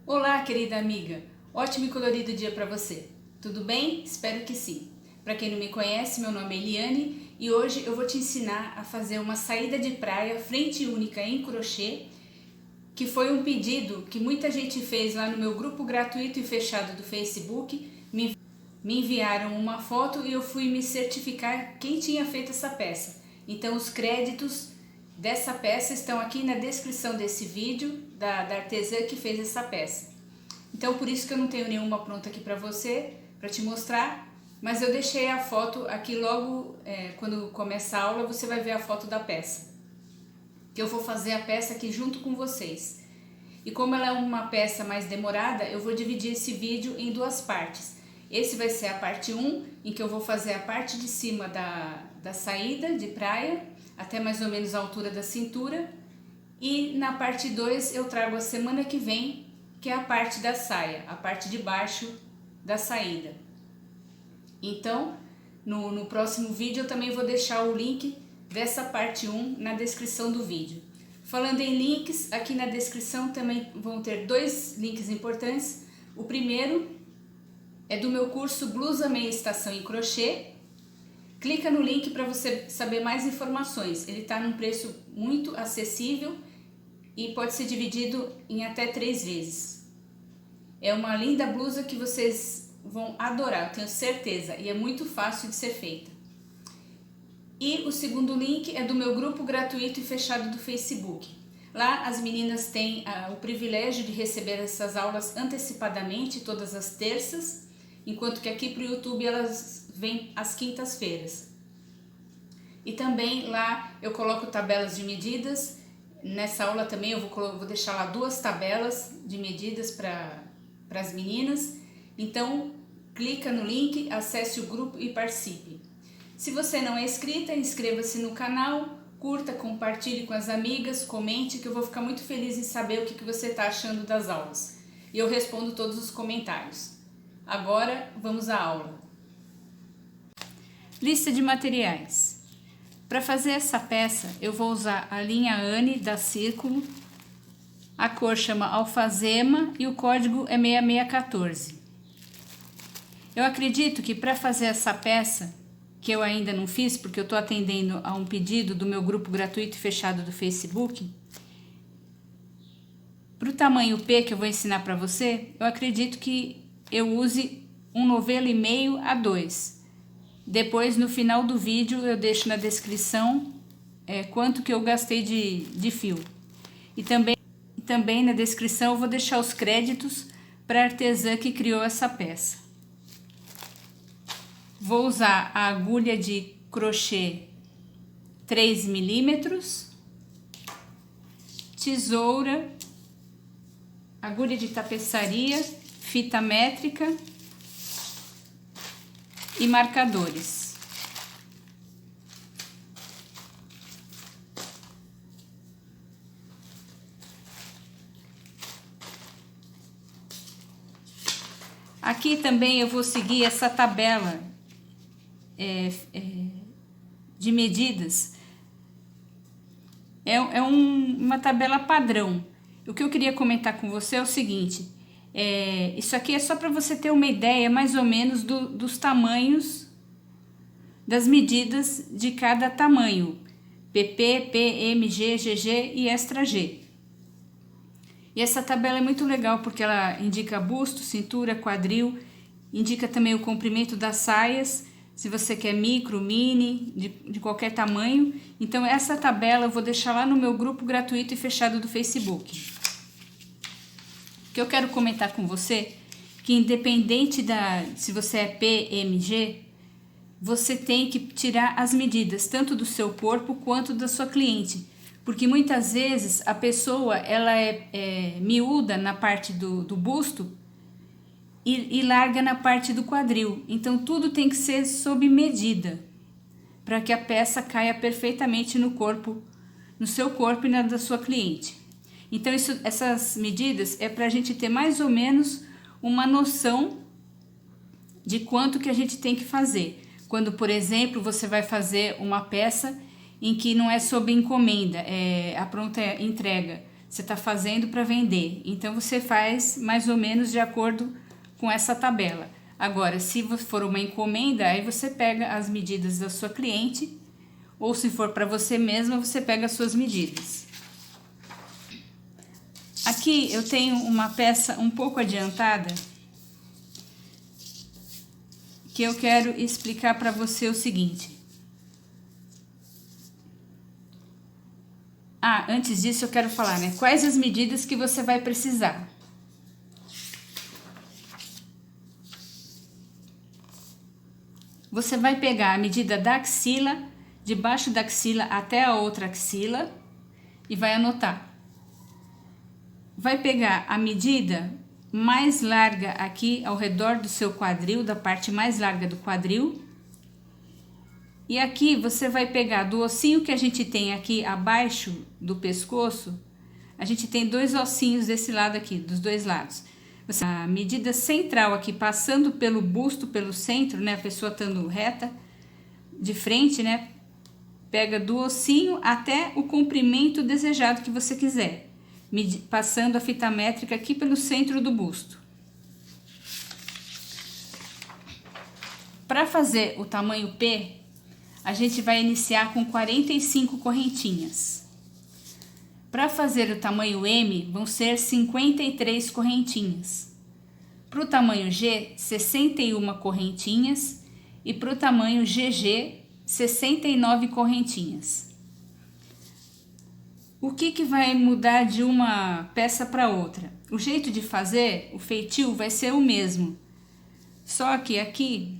Olá, querida amiga! Ótimo e colorido dia para você. Tudo bem? Espero que sim. Para quem não me conhece, meu nome é Eliane e hoje eu vou te ensinar a fazer uma saída de praia frente única em crochê, que foi um pedido que muita gente fez lá no meu grupo gratuito e fechado do Facebook. Me enviaram uma foto e eu fui me certificar quem tinha feito essa peça. Então os créditos dessa peça estão aqui na descrição desse vídeo da artesã que fez essa peça. Então por isso que eu não tenho nenhuma pronta aqui para você, para te mostrar, mas eu deixei a foto aqui logo quando começa a aula. Você vai ver a foto da peça, que eu vou fazer a peça aqui junto com vocês. E como ela é uma peça mais demorada, eu vou dividir esse vídeo em duas partes. Esse vai ser a parte 1, em que eu vou fazer a parte de cima da saída de praia, até mais ou menos a altura da cintura. E na parte 2 eu trago a semana que vem, que é a parte da saia, a parte de baixo da saída. Então, no próximo vídeo eu também vou deixar o link dessa parte 1 na descrição do vídeo. Falando em links, aqui na descrição também vão ter dois links importantes. O primeiro é do meu curso Blusa Meia Estação em Crochê. Clica no link para você saber mais informações. Ele está num preço muito acessível e pode ser dividido em até 3 vezes. É uma linda blusa que vocês vão adorar, eu tenho certeza, e é muito fácil de ser feita. E o segundo link é do meu grupo gratuito e fechado do Facebook. Lá as meninas têm o privilégio de receber essas aulas antecipadamente todas as terças, enquanto que aqui para o YouTube elas vêm às quintas-feiras. E também lá eu coloco tabelas de medidas. Nessa aula também eu vou deixar lá 2 tabelas de medidas para as meninas. Então clica no link, acesse o grupo e participe. Se você não é inscrita, inscreva-se no canal, curta, compartilhe com as amigas, comente, que eu vou ficar muito feliz em saber o que você está achando das aulas. E eu respondo todos os comentários. Agora vamos à aula. Lista de materiais. Para fazer essa peça eu vou usar a linha Anne da Círculo, a cor chama Alfazema e o código é 6614. Eu acredito que para fazer essa peça, que eu ainda não fiz porque eu estou atendendo a um pedido do meu grupo gratuito e fechado do Facebook, para o tamanho P que eu vou ensinar para você, eu acredito que eu use um novelo e meio a 2. Depois no final do vídeo eu deixo na descrição quanto que eu gastei de fio. E também na descrição eu vou deixar os créditos para a artesã que criou essa peça. Vou usar a agulha de crochê 3 milímetros, tesoura, agulha de tapeçaria, fita métrica e marcadores. Aqui também eu vou seguir essa tabela de medidas. Uma tabela padrão. O que eu queria comentar com você é o seguinte: isso aqui é só para você ter uma ideia mais ou menos dos tamanhos, das medidas de cada tamanho, PP, PM, G, GG e extra G. E essa tabela é muito legal porque ela indica busto, cintura, quadril, indica também o comprimento das saias, se você quer micro, mini, de qualquer tamanho. Então essa tabela eu vou deixar lá no meu grupo gratuito e fechado do Facebook. O que eu quero comentar com você, que independente se você é PMG, você tem que tirar as medidas tanto do seu corpo quanto da sua cliente, porque muitas vezes a pessoa ela é miúda na parte do busto e larga na parte do quadril. Então tudo tem que ser sob medida para que a peça caia perfeitamente no seu corpo e na da sua cliente. Então essas medidas é para a gente ter mais ou menos uma noção de quanto que a gente tem que fazer. Quando, por exemplo, você vai fazer uma peça em que não é sob encomenda, é a pronta entrega. você está fazendo para vender. Então você faz mais ou menos de acordo com essa tabela. Agora, se for uma encomenda, aí você pega as medidas da sua cliente, ou se for para você mesma, você pega as suas medidas. Aqui eu tenho uma peça um pouco adiantada, que eu quero explicar para você o seguinte. Antes disso eu quero falar, né? Quais as medidas que você vai precisar. Você vai pegar a medida da axila, de baixo da axila até a outra axila, e vai anotar. Vai pegar a medida mais larga aqui ao redor do seu quadril, da parte mais larga do quadril. E aqui você vai pegar do ossinho que a gente tem aqui abaixo do pescoço, a gente tem 2 ossinhos desse lado aqui, dos 2 lados. A medida central aqui, passando pelo busto, pelo centro, né, a pessoa estando reta, de frente, né, pega do ossinho até o comprimento desejado que você quiser, passando a fita métrica aqui pelo centro do busto. Para fazer o tamanho P, a gente vai iniciar com 45 correntinhas. Para fazer o tamanho M, vão ser 53 correntinhas. Para o tamanho G, 61 correntinhas. E para o tamanho GG, 69 correntinhas. O que vai mudar de uma peça para outra? O jeito de fazer, o feitio, vai ser o mesmo. Só que aqui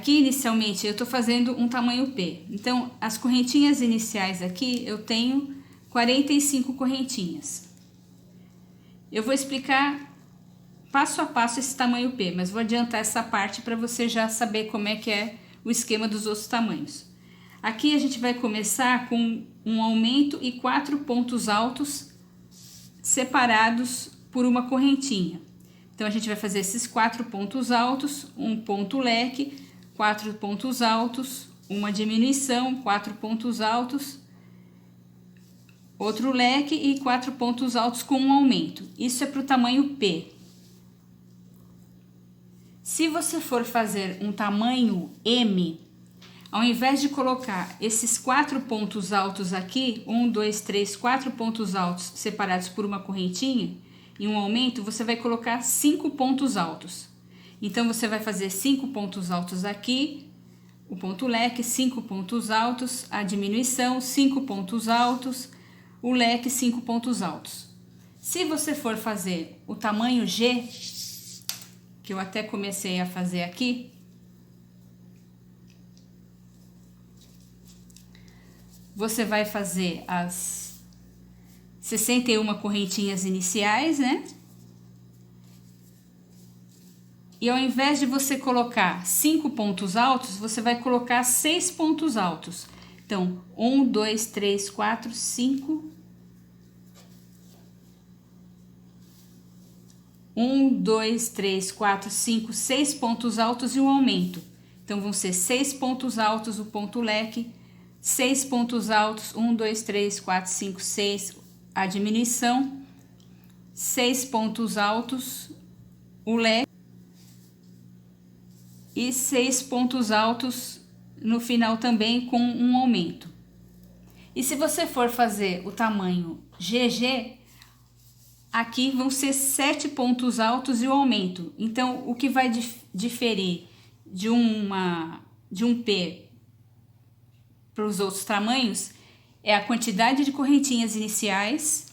inicialmente eu estou fazendo um tamanho P. Então, as correntinhas iniciais aqui eu tenho 45 correntinhas. Eu vou explicar passo a passo esse tamanho P, mas vou adiantar essa parte para você já saber como é que é o esquema dos outros tamanhos. Aqui a gente vai começar com um aumento e 4 pontos altos separados por uma correntinha. Então, a gente vai fazer esses 4 pontos altos, um ponto leque, 4 pontos altos, uma diminuição, 4 pontos altos, outro leque e 4 pontos altos com um aumento. Isso é para o tamanho P. Se você for fazer um tamanho M, ao invés de colocar esses 4 pontos altos aqui, 1, 2, 3, 4 pontos altos separados por uma correntinha e um aumento, você vai colocar 5 pontos altos. Então, você vai fazer 5 pontos altos aqui, o ponto leque, 5 pontos altos, a diminuição, 5 pontos altos, o leque, 5 pontos altos. Se você for fazer o tamanho G, que eu até comecei a fazer aqui, você vai fazer as 61 correntinhas iniciais, né? E ao invés de você colocar 5 pontos altos, você vai colocar 6 pontos altos. Então, 1, 2, 3, 4, 5. 1, 2, 3, 4, 5, 6 pontos altos e um aumento. Então, vão ser 6 pontos altos o ponto leque, 6 pontos altos, 1, 2, 3, 4, 5, 6, a diminuição, 6 pontos altos, o leque, e 6 pontos altos no final também com um aumento. E se você for fazer o tamanho GG, aqui vão ser 7 pontos altos e o aumento. Então, o que vai diferir de um P para os outros tamanhos é a quantidade de correntinhas iniciais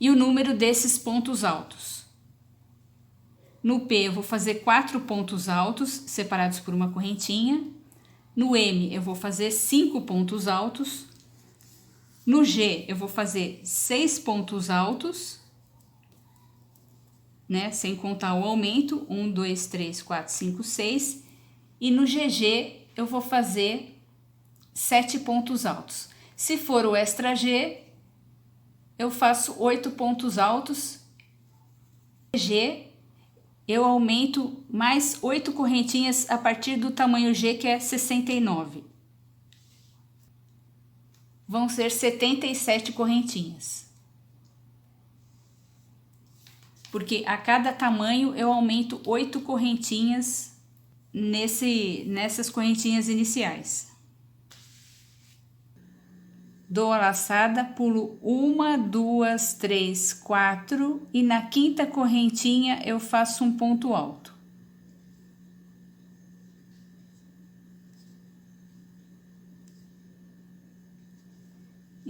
e o número desses pontos altos. No P eu vou fazer 4 pontos altos separados por uma correntinha. No M eu vou fazer 5 pontos altos. No G eu vou fazer 6 pontos altos, né? Sem contar o aumento, 1, 2, 3, 4, 5, 6. E no GG eu vou fazer 7 pontos altos. Se for o extra G, eu faço 8 pontos altos. G eu aumento mais 8 correntinhas a partir do tamanho G, que é 69. vão ser 77 correntinhas. Porque a cada tamanho eu aumento 8 correntinhas nessas correntinhas iniciais. Dou a laçada, pulo 1, 2, 3, 4 e na quinta correntinha eu faço um ponto alto.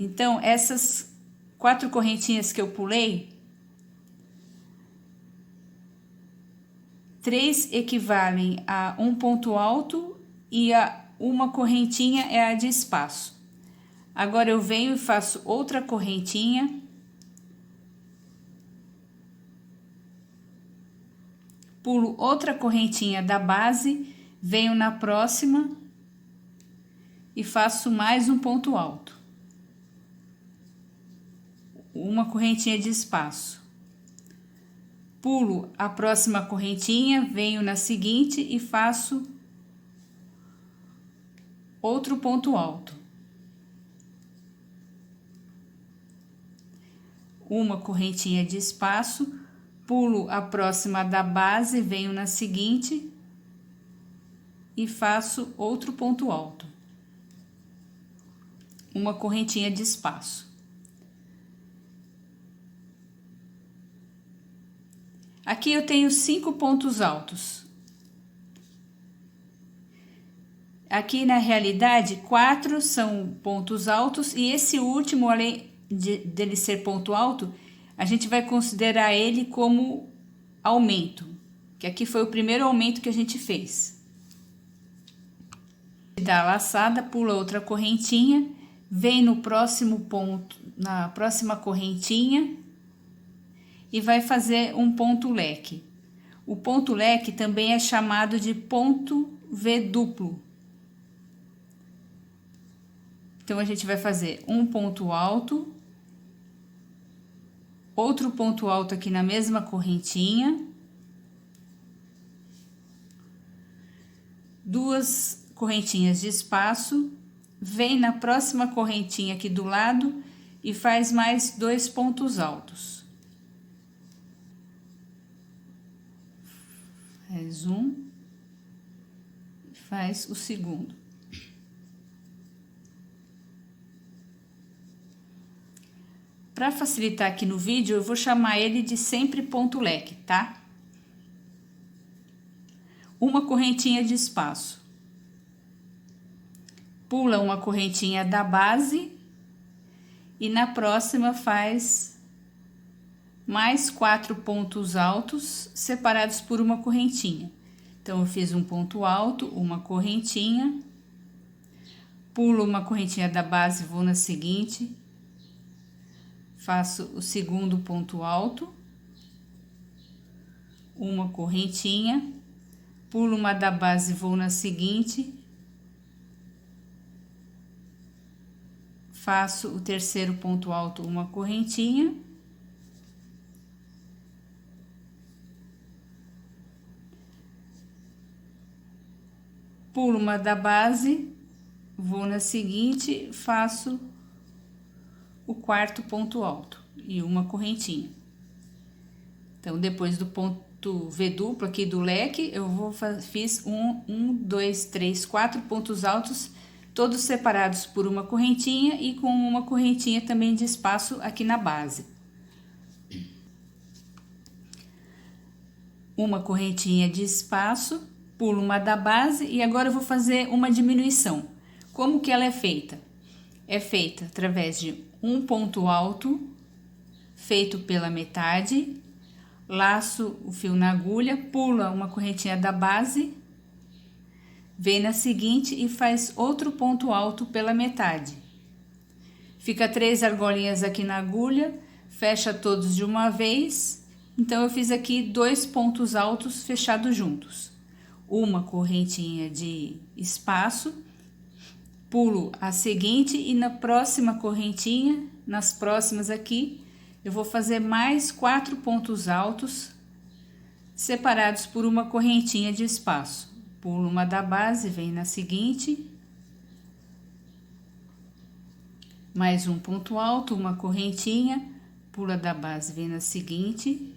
Então, essas 4 correntinhas que eu pulei, 3 equivalem a um ponto alto e uma correntinha é a de espaço. Agora eu venho e faço outra correntinha, pulo outra correntinha da base, venho na próxima e faço mais um ponto alto. Uma correntinha de espaço. Pulo a próxima correntinha, venho na seguinte e faço outro ponto alto. Uma correntinha de espaço, pulo a próxima da base, venho na seguinte e faço outro ponto alto. Uma correntinha de espaço. Aqui eu tenho 5 pontos altos. Aqui na realidade 4 são pontos altos e esse último, além dele ser ponto alto, a gente vai considerar ele como aumento, que aqui foi o primeiro aumento que a gente fez. Dá a laçada, pula outra correntinha, vem no próximo ponto, na próxima correntinha e vai fazer um ponto leque. O ponto leque também é chamado de ponto V duplo. Então a gente vai fazer um ponto alto, outro ponto alto aqui na mesma correntinha, 2 correntinhas de espaço, vem na próxima correntinha aqui do lado e faz mais 2 pontos altos. Faz um, faz o segundo. Para facilitar aqui no vídeo, eu vou chamar ele de sempre ponto leque, tá? Uma correntinha de espaço. Pula uma correntinha da base e na próxima faz mais 4 pontos altos separados por uma correntinha. Então, eu fiz um ponto alto, uma correntinha, pulo uma correntinha da base, vou na seguinte, faço o segundo ponto alto, uma correntinha, pulo uma da base, vou na seguinte, faço o terceiro ponto alto, uma correntinha, pulo uma da base, vou na seguinte, faço o quarto ponto alto e uma correntinha. Então, depois do ponto V duplo aqui do leque, eu fiz 1, 2, 3, 4 pontos altos, todos separados por uma correntinha e com uma correntinha também de espaço aqui na base. Uma correntinha de espaço, pulo uma da base e agora eu vou fazer uma diminuição. Como que ela é feita? É feita através de um ponto alto, feito pela metade, laço o fio na agulha, pula uma correntinha da base, vem na seguinte e faz outro ponto alto pela metade. Fica 3 argolinhas aqui na agulha, fecha todos de uma vez. Então, eu fiz aqui 2 pontos altos fechados juntos. Uma correntinha de espaço, pulo a seguinte e na próxima correntinha, nas próximas aqui, eu vou fazer mais 4 pontos altos separados por uma correntinha de espaço. Pulo uma da base, vem na seguinte, mais um ponto alto, uma correntinha, pula da base, vem na seguinte,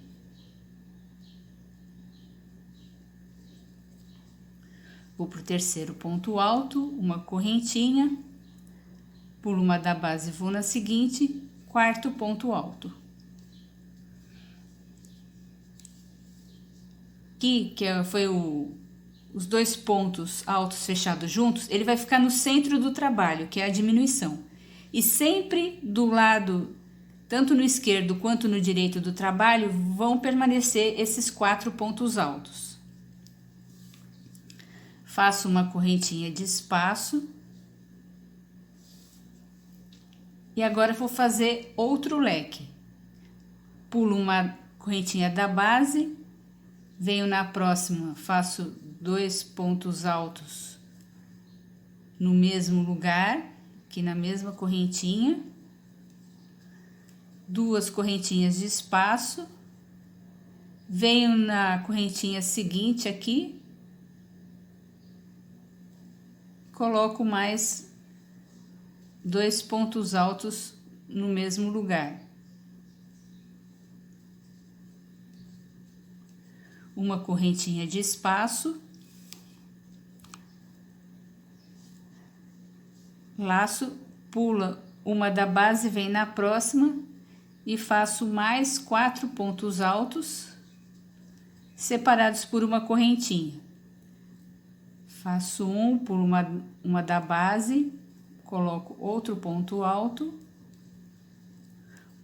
vou pro terceiro ponto alto, uma correntinha, pulo uma da base, vou na seguinte, quarto ponto alto. Aqui, foi os dois pontos altos fechados juntos, ele vai ficar no centro do trabalho, que é a diminuição. E sempre do lado, tanto no esquerdo quanto no direito do trabalho, vão permanecer esses 4 pontos altos. Faço uma correntinha de espaço. E agora vou fazer outro leque. Pulo uma correntinha da base, venho na próxima, faço 2 pontos altos no mesmo lugar, aqui na mesma correntinha, 2 correntinhas de espaço, venho na correntinha seguinte aqui, coloco mais 2 pontos altos no mesmo lugar. Uma correntinha de espaço, laço, pula uma da base, vem na próxima e faço mais 4 pontos altos separados por uma correntinha. Faço um, pulo uma da base, coloco outro ponto alto,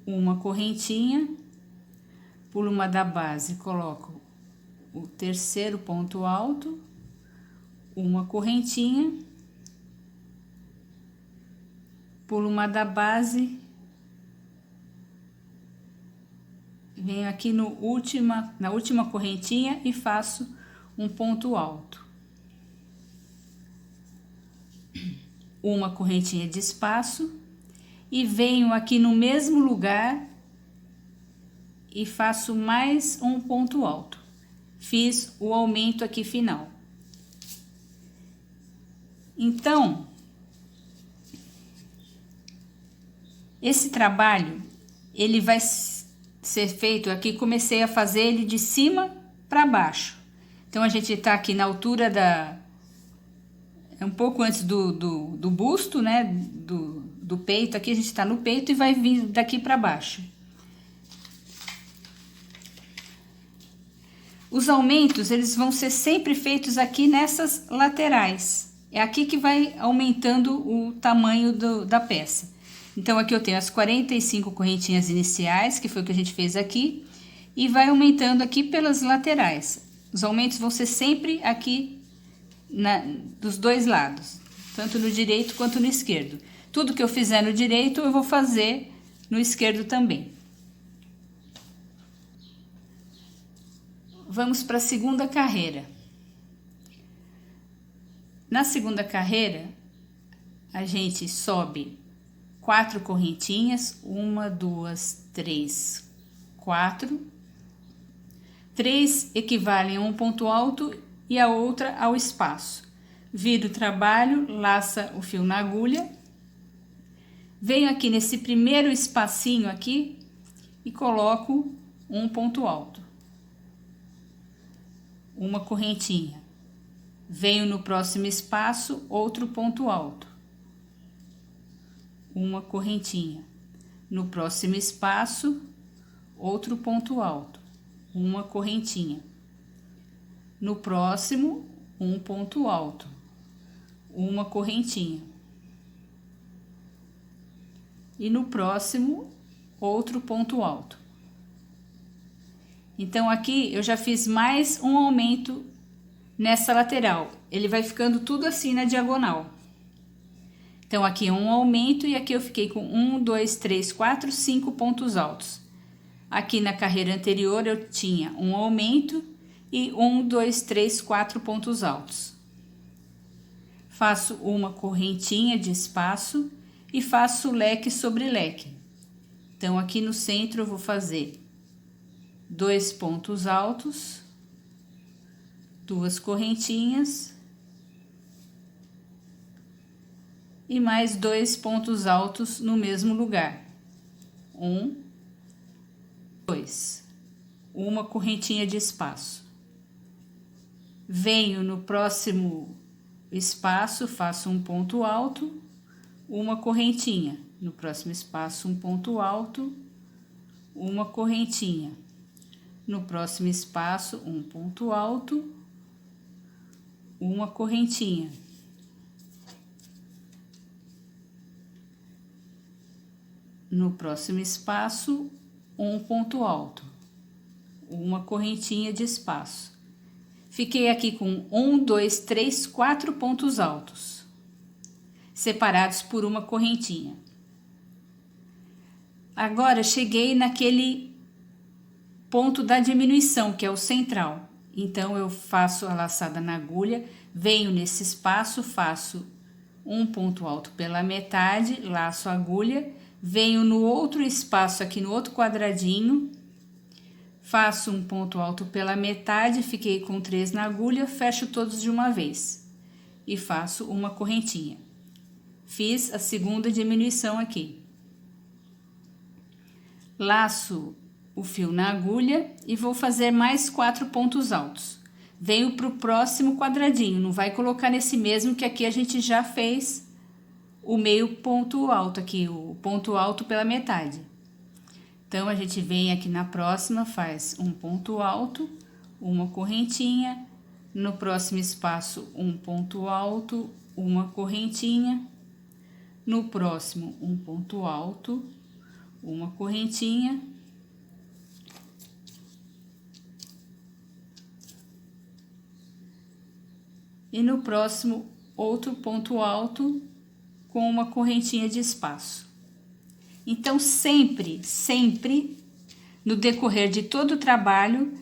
uma correntinha, pulo uma da base, coloco o terceiro ponto alto, uma correntinha, pulo uma da base, venho aqui na última correntinha e faço um ponto alto. Uma correntinha de espaço e venho aqui no mesmo lugar e faço mais um ponto alto. Fiz o aumento aqui final. Então, esse trabalho, ele vai ser feito aqui, comecei a fazer ele de cima para baixo. Então, a gente tá aqui na altura um pouco antes do busto, né, do peito, aqui a gente tá no peito e vai vir daqui para baixo. Os aumentos, eles vão ser sempre feitos aqui nessas laterais. É aqui que vai aumentando o tamanho da peça. Então, aqui eu tenho as 45 correntinhas iniciais, que foi o que a gente fez aqui, e vai aumentando aqui pelas laterais. Os aumentos vão ser sempre aqui dos dois lados, tanto no direito quanto no esquerdo. Tudo que eu fizer no direito, eu vou fazer no esquerdo também. Vamos para a segunda carreira. Na segunda carreira, a gente sobe 4 correntinhas, 1, 2, 3, 4. 3 equivalem a um ponto alto e a outra ao espaço. Viro o trabalho, laça o fio na agulha. Venho aqui nesse primeiro espacinho aqui e coloco um ponto alto. Uma correntinha. Venho no próximo espaço, outro ponto alto. Uma correntinha. No próximo espaço, outro ponto alto. Uma correntinha. No próximo, um ponto alto. Uma correntinha. E no próximo, outro ponto alto. Então, aqui eu já fiz mais um aumento nessa lateral. Ele vai ficando tudo assim na diagonal. Então, aqui é um aumento e aqui eu fiquei com 1, 2, 3, 4, 5 pontos altos. Aqui na carreira anterior eu tinha um aumento e 1, 2, 3, 4 pontos altos. Faço uma correntinha de espaço e faço leque sobre leque. Então, aqui no centro eu vou fazer 2 pontos altos, 2 correntinhas, e mais 2 pontos altos no mesmo lugar. 1, 2, uma correntinha de espaço. Venho no próximo espaço, faço um ponto alto, uma correntinha. No próximo espaço, um ponto alto, uma correntinha. No próximo espaço, um ponto alto, uma correntinha. No próximo espaço, um ponto alto, uma correntinha de espaço. Fiquei aqui com 1, 2, 3, 4 pontos altos, separados por uma correntinha. Agora, cheguei naquele ponto da diminuição, que é o central. Então, eu faço a laçada na agulha, venho nesse espaço, faço um ponto alto pela metade, laço a agulha, venho no outro espaço, aqui no outro quadradinho, faço um ponto alto pela metade, fiquei com 3 na agulha, fecho todos de uma vez e faço uma correntinha. Fiz a segunda diminuição aqui. Laço o fio na agulha e vou fazer mais 4 pontos altos. Venho para o próximo quadradinho, não vai colocar nesse mesmo, que aqui a gente já fez o meio ponto alto aqui, o ponto alto pela metade. Então, a gente vem aqui na próxima, faz um ponto alto, uma correntinha, no próximo espaço um ponto alto, uma correntinha, no próximo um ponto alto, uma correntinha, e no próximo outro ponto alto com uma correntinha de espaço. Então, sempre no decorrer de todo o trabalho,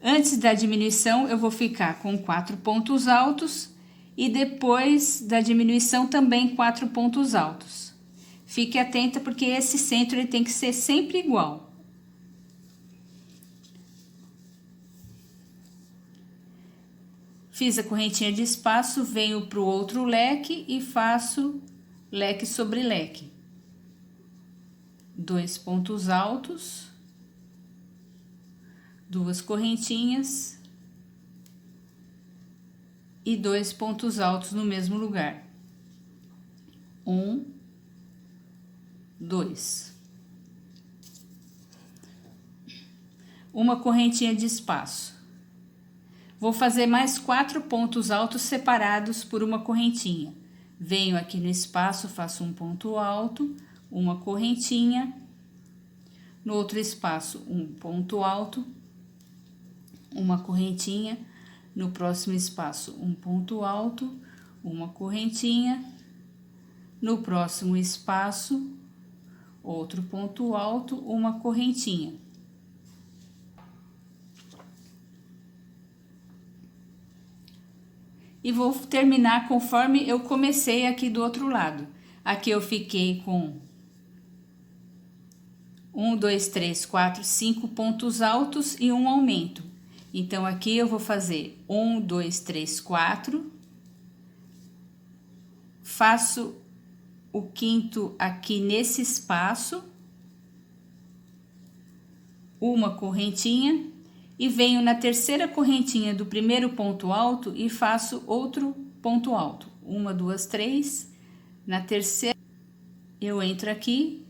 antes da diminuição, eu vou ficar com 4 pontos altos e depois da diminuição também 4 pontos altos. Fique atenta, porque esse centro ele tem que ser sempre igual. Fiz a correntinha de espaço, venho para o outro leque e faço leque sobre leque. 2 pontos altos, 2 correntinhas e 2 pontos altos no mesmo lugar. 1, 2. Uma correntinha de espaço. Vou fazer mais 4 pontos altos separados por uma correntinha. Venho aqui no espaço, faço um ponto alto, uma correntinha. No outro espaço, um ponto alto, uma correntinha. No próximo espaço, um ponto alto, uma correntinha. No próximo espaço, outro ponto alto, uma correntinha. E vou terminar conforme eu comecei aqui do outro lado. Aqui eu fiquei com 1, 2, 3, 4, 5 pontos altos e um aumento. Então, aqui eu vou fazer 1, 2, 3, 4. Faço o quinto aqui nesse espaço. Uma correntinha. E venho na terceira correntinha do primeiro ponto alto e faço outro ponto alto. 1, 2, 3. Na terceira, eu entro aqui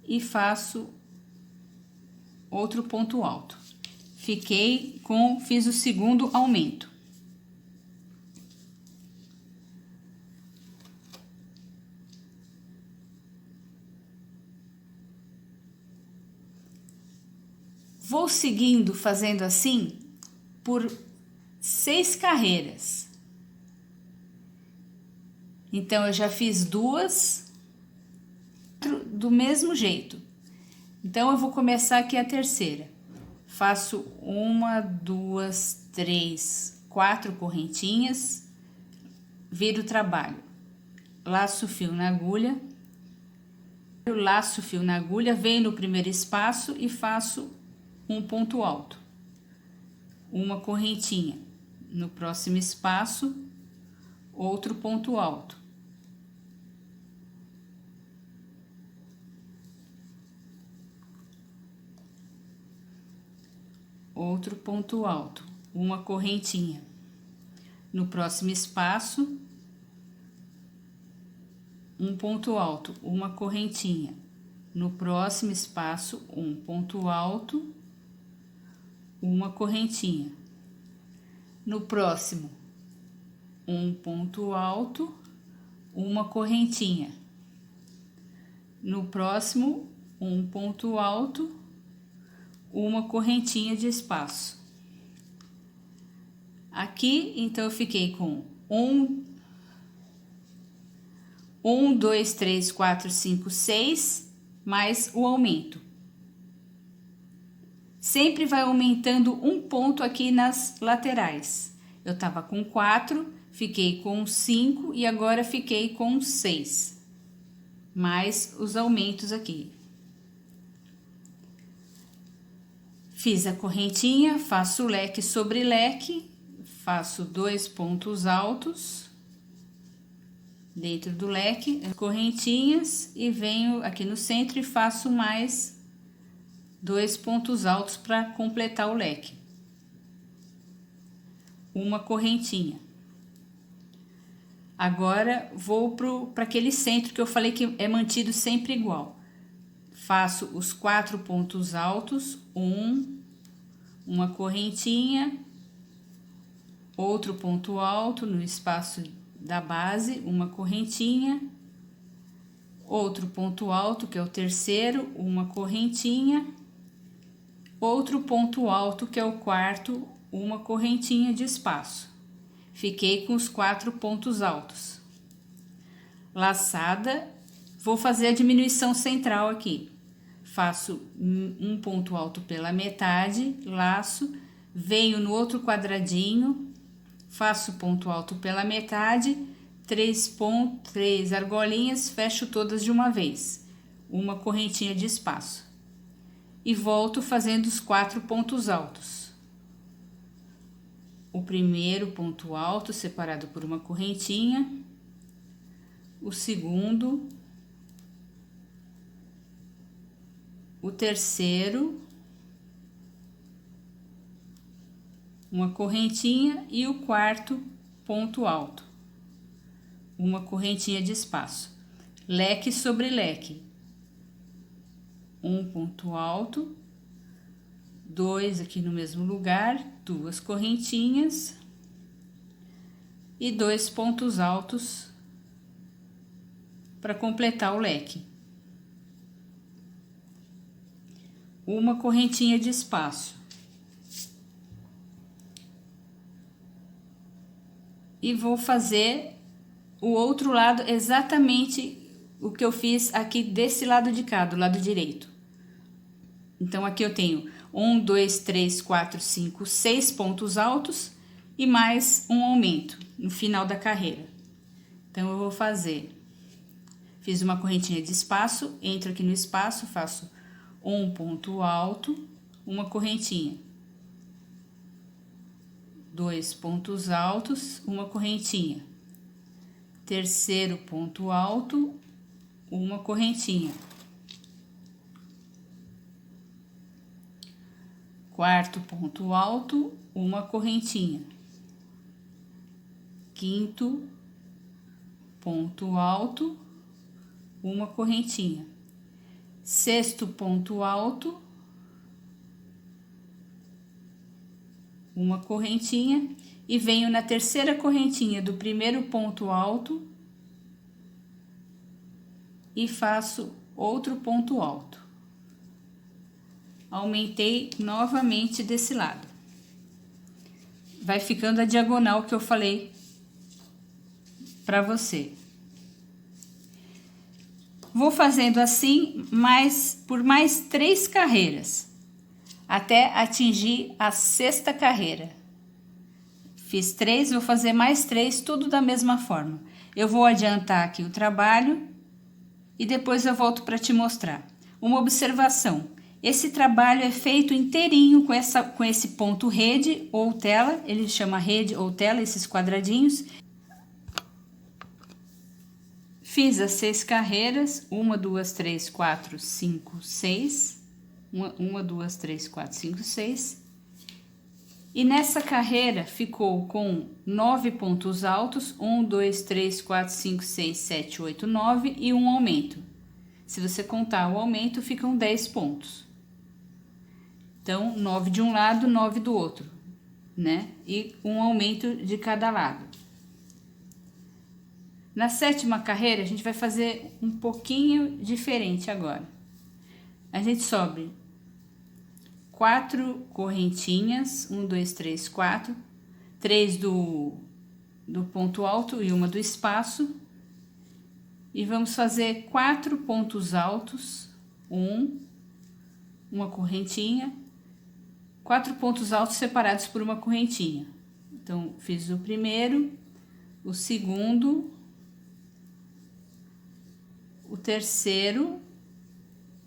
e faço outro ponto alto. Fiz o segundo aumento. Vou seguindo fazendo assim por 6 carreiras. Então, eu já fiz 2 do mesmo jeito. Então, eu vou começar aqui a terceira. Faço 1, 2, 3, 4 correntinhas, viro o trabalho. Laço o fio na agulha. Eu laço o fio na agulha, venho no primeiro espaço e faço um ponto alto, uma correntinha. No próximo espaço, outro ponto alto. Outro ponto alto, uma correntinha. No próximo espaço, um ponto alto, uma correntinha. No próximo espaço, um ponto alto, uma correntinha. No próximo, um ponto alto, uma correntinha. No próximo, um ponto alto, uma correntinha de espaço. Aqui, então, eu fiquei com 1, 2, 3, 4, 5, 6, mais o aumento. Sempre vai aumentando um ponto aqui nas laterais. Eu tava com 4, fiquei com 5 e agora fiquei com 6. Mais os aumentos aqui. Fiz a correntinha, faço leque sobre leque, faço 2 pontos altos dentro do leque, correntinhas, e venho aqui no centro e faço mais 2 pontos altos para completar o leque. Uma correntinha. Agora vou para aquele centro que eu falei que é mantido sempre igual. Faço os 4 pontos altos, uma correntinha, outro ponto alto no espaço da base, uma correntinha, outro ponto alto, que é o terceiro, uma correntinha, outro ponto alto, que é o quarto, uma correntinha de espaço. Fiquei com os 4 pontos altos. Laçada, vou fazer a diminuição central aqui. Faço um ponto alto pela metade, laço, venho no outro quadradinho, faço ponto alto pela metade, 3 argolinhas, fecho todas de uma vez, uma correntinha de espaço. E volto fazendo os 4 pontos altos. O primeiro ponto alto separado por uma correntinha, o segundo, o terceiro, uma correntinha, e o quarto ponto alto, uma correntinha de espaço. Leque sobre leque, um ponto alto, 2 aqui no mesmo lugar, 2 correntinhas e 2 pontos altos para completar o leque. Uma correntinha de espaço. E vou fazer o outro lado exatamente o que eu fiz aqui desse lado de cá, do lado direito. Então, aqui eu tenho 1, 2, 3, 4, 5, 6 pontos altos e mais um aumento no final da carreira. Então, eu vou fazer, fiz uma correntinha de espaço, entro aqui no espaço, faço um ponto alto, uma correntinha, 2 pontos altos, uma correntinha, terceiro ponto alto, uma correntinha, quarto ponto alto, uma correntinha, quinto ponto alto, uma correntinha, sexto ponto alto, uma correntinha, e venho na terceira correntinha do primeiro ponto alto e faço outro ponto alto. Aumentei novamente desse lado. Vai ficando a diagonal que eu falei para você. Vou fazendo assim por mais 3 carreiras, até atingir a 6ª carreira. Fiz 3, vou fazer mais 3, tudo da mesma forma. Eu vou adiantar aqui o trabalho e depois eu volto para te mostrar. Uma observação: esse trabalho é feito inteirinho com esse ponto rede ou tela, ele chama rede ou tela, esses quadradinhos. fiz as 6 carreiras, 1, 2, 3, 4, 5, 6, 1, 2, 3, 4, 5, 6, e nessa carreira ficou com 9 pontos altos, 1, 2, 3, 4, 5, 6, 7, 8, 9 e um aumento. Se você contar o aumento, ficam 10 pontos. Então, 9 de um lado, 9 do outro, né? E um aumento de cada lado. Na 7ª carreira, a gente vai fazer um pouquinho diferente agora. A gente sobe 4 correntinhas, 1, 2, 3, 4, 3 do ponto alto e uma do espaço. E vamos fazer 4 pontos altos, uma correntinha, 4 pontos altos separados por uma correntinha. Então, fiz o primeiro, o segundo, o terceiro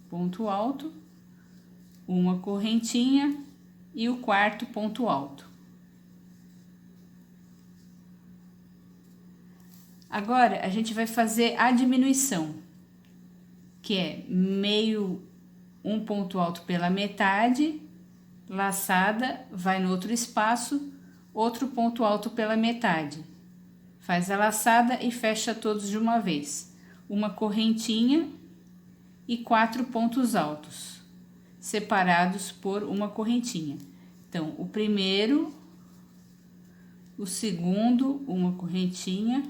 ponto alto, uma correntinha e o quarto ponto alto. Agora, a gente vai fazer a diminuição, que é um ponto alto pela metade, laçada, vai no outro espaço, outro ponto alto pela metade. Faz a laçada e fecha todos de uma vez. Uma correntinha e 4 pontos altos, separados por uma correntinha. Então, o primeiro, o segundo, uma correntinha,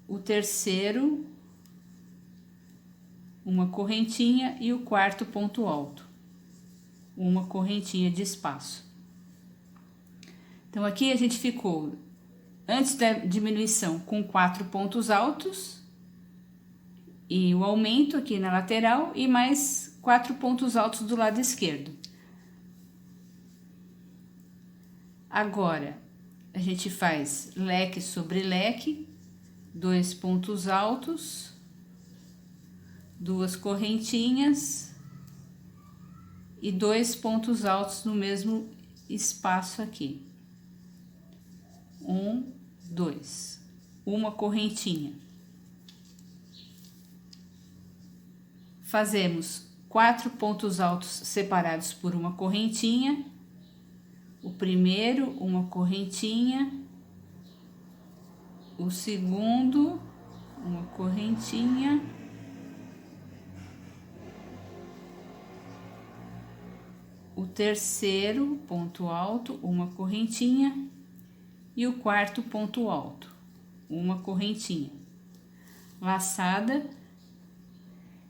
o terceiro, uma correntinha e o quarto ponto alto, uma correntinha de espaço. Então, aqui a gente ficou, antes da diminuição, com 4 pontos altos e o aumento aqui na lateral e mais 4 pontos altos do lado esquerdo. Agora, a gente faz leque sobre leque, 2 pontos altos, 2 correntinhas e 2 pontos altos no mesmo espaço aqui. 1, 2, uma correntinha. Fazemos 4 pontos altos separados por uma correntinha. O primeiro, uma correntinha. O segundo, uma correntinha. O terceiro ponto alto, uma correntinha. E o quarto ponto alto, uma correntinha. Laçada.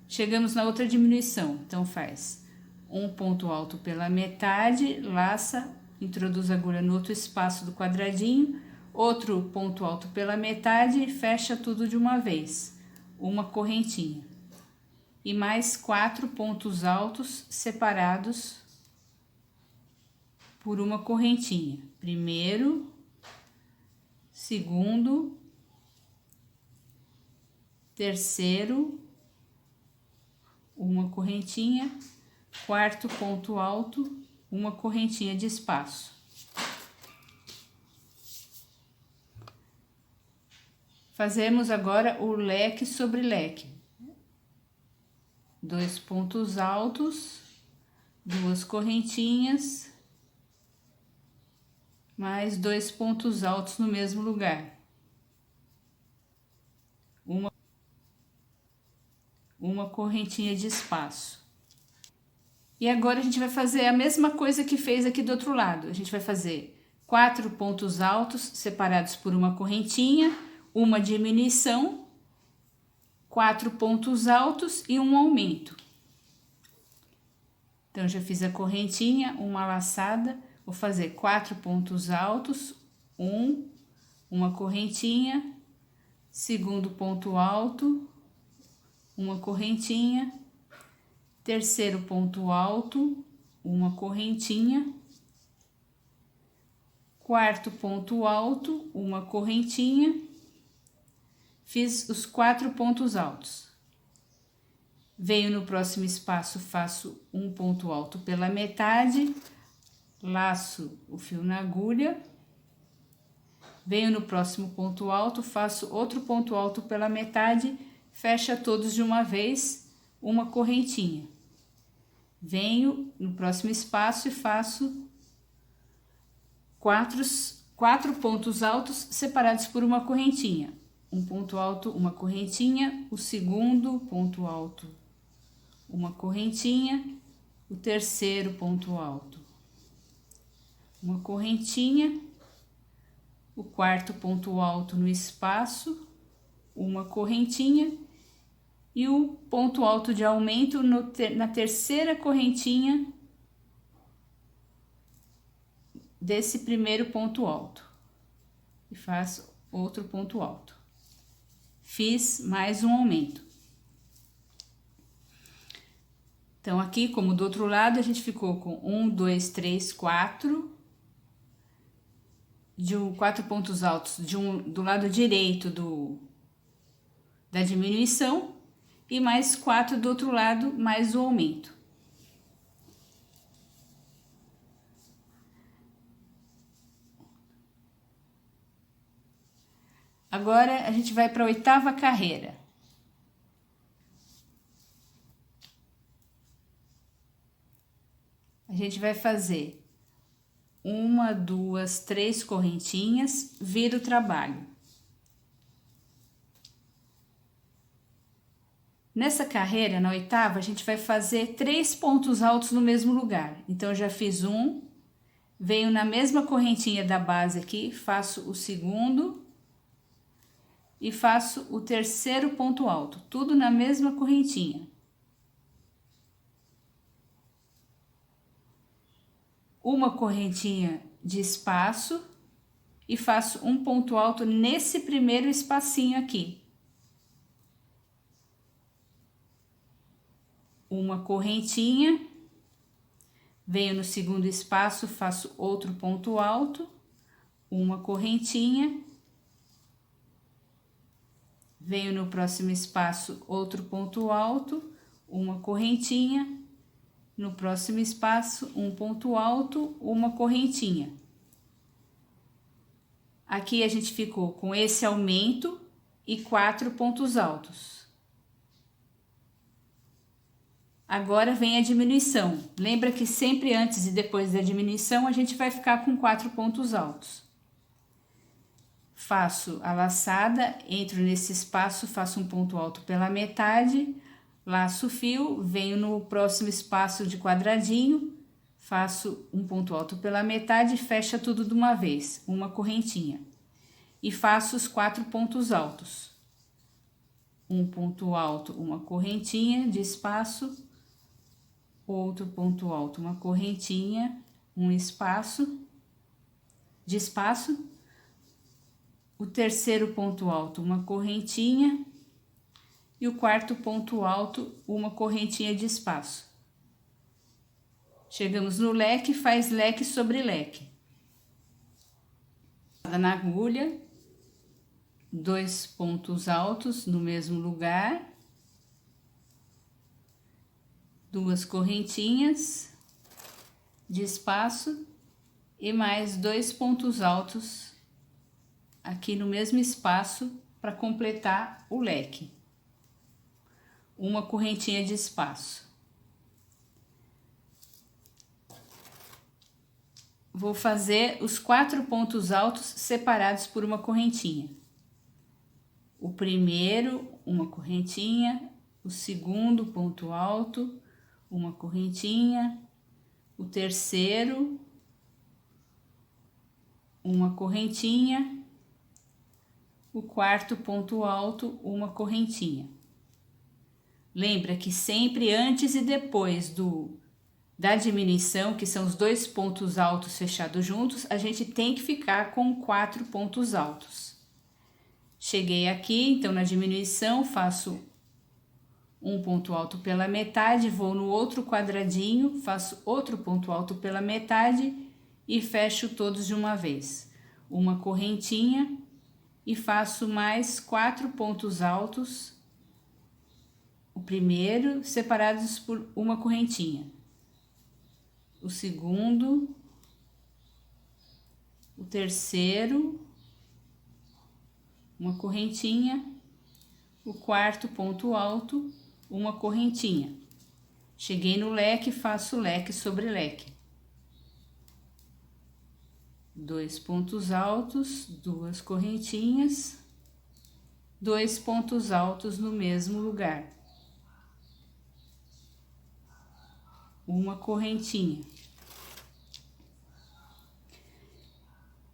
Chegamos na outra diminuição, então faz um ponto alto pela metade, laça, introduz a agulha no outro espaço do quadradinho, outro ponto alto pela metade e fecha tudo de uma vez, uma correntinha. E mais 4 pontos altos separados por uma correntinha. Primeiro, segundo, terceiro, uma correntinha, quarto ponto alto, uma correntinha de espaço. Fazemos agora o leque sobre leque. 2 pontos altos, 2 correntinhas, mais 2 pontos altos no mesmo lugar. Uma correntinha de espaço. E agora a gente vai fazer a mesma coisa que fez aqui do outro lado. A gente vai fazer 4 pontos altos separados por uma correntinha, uma diminuição, 4 pontos altos e um aumento. Então, já fiz a correntinha, uma laçada, vou fazer 4 pontos altos, uma correntinha, segundo ponto alto, uma correntinha, terceiro ponto alto, uma correntinha, quarto ponto alto, uma correntinha, fiz os 4 pontos altos. Venho no próximo espaço, faço um ponto alto pela metade, laço o fio na agulha Venho no próximo ponto alto, faço outro ponto alto pela metade, fecha todos de uma vez, uma correntinha. Venho no próximo espaço e faço quatro pontos altos separados por uma correntinha. Um ponto alto, uma correntinha, o segundo ponto alto, uma correntinha, o terceiro ponto alto, uma correntinha, o quarto ponto alto no espaço, uma correntinha e o ponto alto de aumento na terceira correntinha desse primeiro ponto alto e faço outro ponto alto. Fiz mais um aumento. Então, aqui, como do outro lado, a gente ficou com 1, 2, 3, 4. Quatro pontos altos do lado direito da diminuição e mais 4 do outro lado, mais o aumento. Agora, a gente vai para a 8ª carreira. A gente vai fazer 1, 2, 3 correntinhas, vira o trabalho. Nessa carreira, na 8ª, a gente vai fazer 3 pontos altos no mesmo lugar. Então, eu já fiz um, venho na mesma correntinha da base aqui, faço o segundo e faço o terceiro ponto alto, tudo na mesma correntinha. Uma correntinha de espaço e faço um ponto alto nesse primeiro espacinho aqui. Uma correntinha, venho no segundo espaço, faço outro ponto alto, uma correntinha, venho no próximo espaço, outro ponto alto, uma correntinha, no próximo espaço, um ponto alto, uma correntinha. Aqui a gente ficou com esse aumento e 4 pontos altos. Agora vem a diminuição. Lembra que sempre antes e depois da diminuição a gente vai ficar com 4 pontos altos. Faço a laçada, entro nesse espaço, faço um ponto alto pela metade, laço o fio, venho no próximo espaço de quadradinho, faço um ponto alto pela metade, fecha tudo de uma vez, uma correntinha. E faço os 4 pontos altos. Um ponto alto, uma correntinha de espaço, outro ponto alto, uma correntinha, um espaço de espaço, o terceiro ponto alto, uma correntinha, e o quarto ponto alto, uma correntinha de espaço. Chegamos no leque, faz leque sobre leque. Na agulha, 2 pontos altos no mesmo lugar, 2 correntinhas de espaço e mais 2 pontos altos aqui no mesmo espaço para completar o leque. Uma correntinha de espaço. Vou fazer os 4 pontos altos separados por uma correntinha. O primeiro, uma correntinha, o segundo ponto alto, uma correntinha, o terceiro, uma correntinha, o quarto ponto alto, uma correntinha. Lembra que sempre antes e depois da diminuição, que são os 2 pontos altos fechados juntos, a gente tem que ficar com 4 pontos altos. Cheguei aqui, então na diminuição faço um ponto alto pela metade, vou no outro quadradinho, faço outro ponto alto pela metade e fecho todos de uma vez. Uma correntinha e faço mais 4 pontos altos, o primeiro separados por uma correntinha, o segundo, o terceiro, uma correntinha, o quarto ponto alto, uma correntinha. Cheguei no leque, faço leque sobre leque. 2 pontos altos, 2 correntinhas, 2 pontos altos no mesmo lugar. Uma correntinha.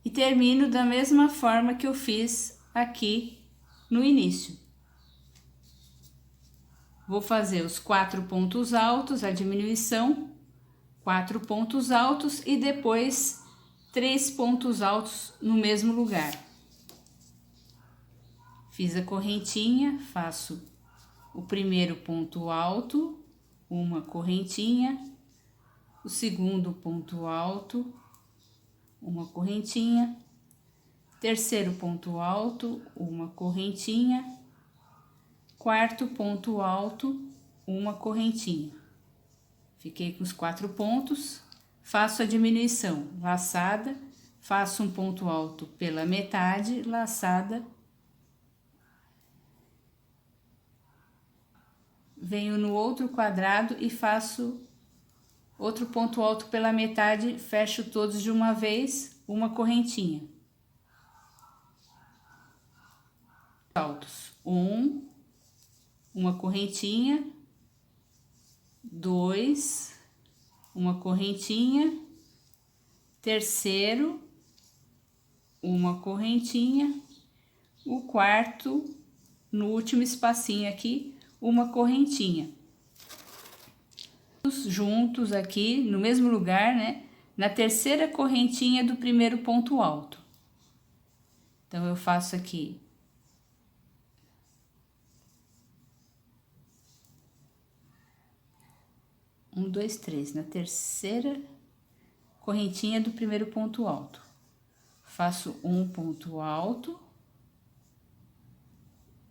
E termino da mesma forma que eu fiz aqui no início. Vou fazer os 4 pontos altos, a diminuição, 4 pontos altos e depois 3 pontos altos no mesmo lugar. Fiz a correntinha, faço o primeiro ponto alto, uma correntinha, o segundo ponto alto, uma correntinha, terceiro ponto alto, uma correntinha, quarto ponto alto, uma correntinha. Fiquei com os 4 pontos, faço a diminuição, laçada, faço um ponto alto pela metade, laçada, venho no outro quadrado e faço outro ponto alto pela metade, fecho todos de uma vez, uma correntinha. Altos, uma correntinha, 2, uma correntinha, terceiro, uma correntinha, o quarto, no último espacinho aqui, uma correntinha. Juntos aqui no mesmo lugar, né? Na terceira correntinha do primeiro ponto alto. Então eu faço aqui 1, 2, 3, na terceira correntinha do primeiro ponto alto. Faço um ponto alto,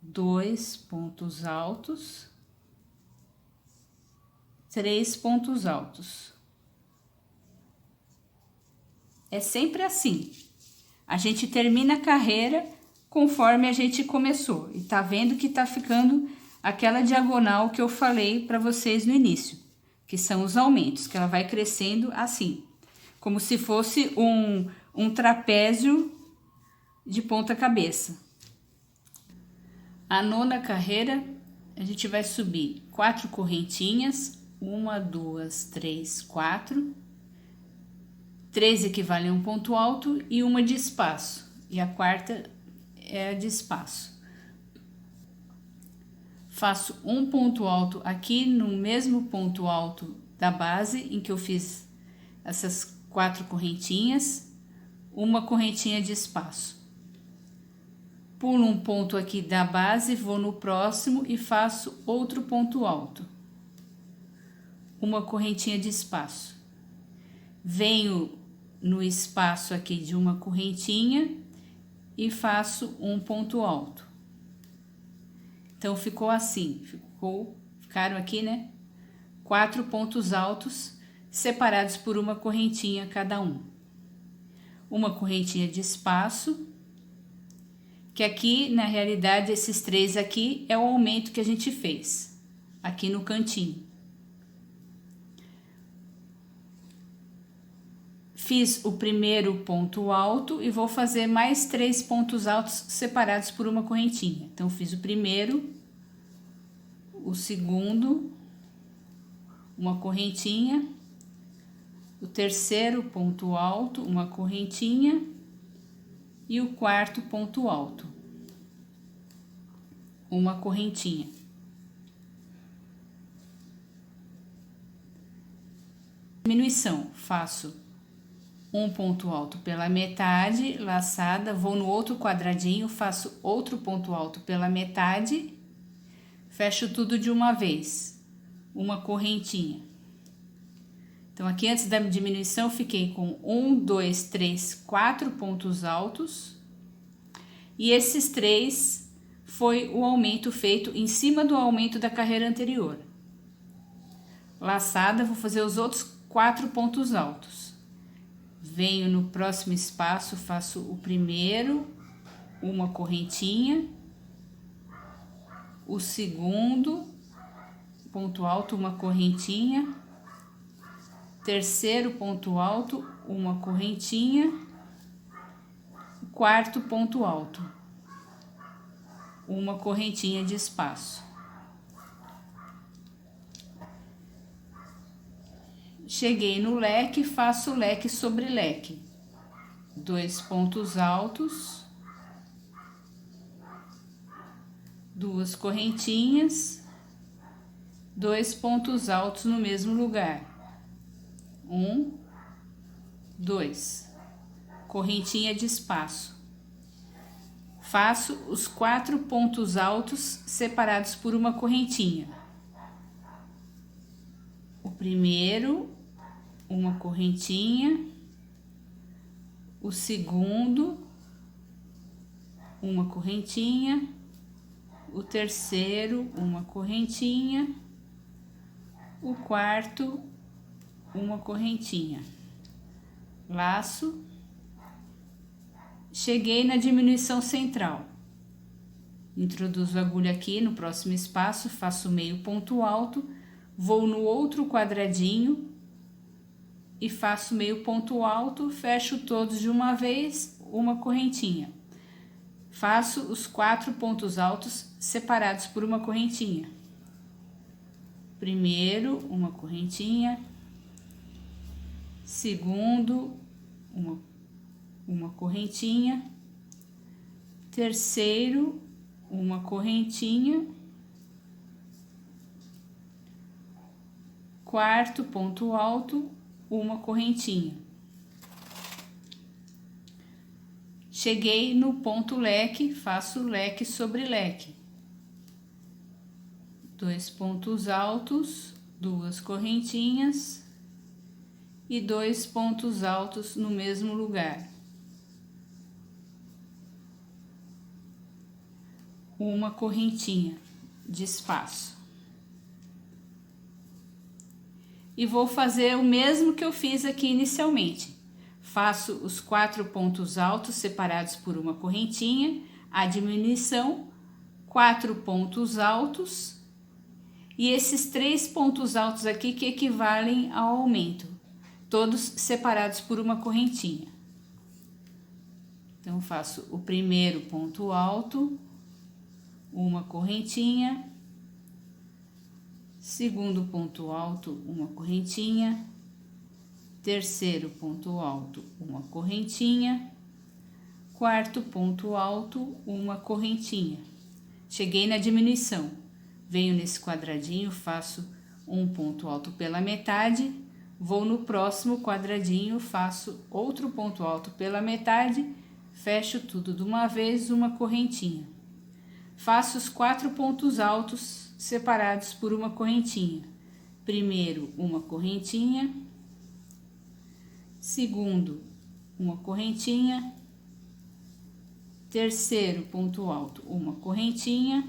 2 pontos altos, 3 pontos altos. É sempre assim. A gente termina a carreira conforme a gente começou. E tá vendo que tá ficando aquela diagonal que eu falei para vocês no início, que são os aumentos, que ela vai crescendo assim, como se fosse um trapézio de ponta cabeça. A nona carreira, a gente vai subir 4 correntinhas, 1, 2, 3, 4, 3 equivale a um ponto alto e uma de espaço, e a quarta é a de espaço. Faço um ponto alto aqui no mesmo ponto alto da base em que eu fiz essas 4 correntinhas, uma correntinha de espaço. Pulo um ponto aqui da base, vou no próximo e faço outro ponto alto, uma correntinha de espaço. Venho no espaço aqui de uma correntinha e faço um ponto alto. Então ficou assim, ficaram aqui, né? 4 pontos altos separados por uma correntinha cada um. Uma correntinha de espaço, que aqui, na realidade, esses 3 aqui é o aumento que a gente fez, aqui no cantinho. Fiz o primeiro ponto alto e vou fazer mais 3 pontos altos separados por uma correntinha. Então, fiz o primeiro, o segundo, uma correntinha, o terceiro ponto alto, uma correntinha, e o quarto ponto alto, uma correntinha. Diminuição, faço um ponto alto pela metade, laçada, vou no outro quadradinho, faço outro ponto alto pela metade, fecho tudo de uma vez, uma correntinha. Então, aqui antes da diminuição, eu fiquei com 1, 2, 3, 4 pontos altos. E esses 3 foi o aumento feito em cima do aumento da carreira anterior. Laçada, vou fazer os outros 4 pontos altos. Venho no próximo espaço, faço o primeiro, uma correntinha, o segundo ponto alto, uma correntinha, terceiro ponto alto, uma correntinha, quarto ponto alto, uma correntinha de espaço. Cheguei no leque, faço leque sobre leque, 2 pontos altos, 2 correntinhas, 2 pontos altos no mesmo lugar, 1, 2, correntinha de espaço. Faço os 4 pontos altos separados por uma correntinha. O primeiro, uma correntinha, o segundo, uma correntinha, o terceiro, uma correntinha, o quarto, uma correntinha. Laço. Cheguei na diminuição central. Introduzo a agulha aqui no próximo espaço, faço meio ponto alto, vou no outro quadradinho e faço meio ponto alto, fecho todos de uma vez, uma correntinha. Faço os 4 pontos altos separados por uma correntinha. Primeiro, uma correntinha. Segundo, uma correntinha. Terceiro, uma correntinha. Quarto ponto alto, uma correntinha. Cheguei no ponto leque, faço leque sobre leque. 2 pontos altos, 2 correntinhas e 2 pontos altos no mesmo lugar. Uma correntinha de espaço. E vou fazer o mesmo que eu fiz aqui inicialmente. Faço os 4 pontos altos separados por uma correntinha, a diminuição, 4 pontos altos e esses 3 pontos altos aqui que equivalem ao aumento, todos separados por uma correntinha. Então, faço o primeiro ponto alto, uma correntinha, segundo ponto alto, uma correntinha, terceiro ponto alto, uma correntinha, quarto ponto alto, uma correntinha. Cheguei na diminuição, venho nesse quadradinho, faço um ponto alto pela metade, vou no próximo quadradinho, faço outro ponto alto pela metade, fecho tudo de uma vez, uma correntinha. Faço os 4 pontos altos separados por uma correntinha. Primeiro, uma correntinha. Segundo, uma correntinha. Terceiro ponto alto, uma correntinha.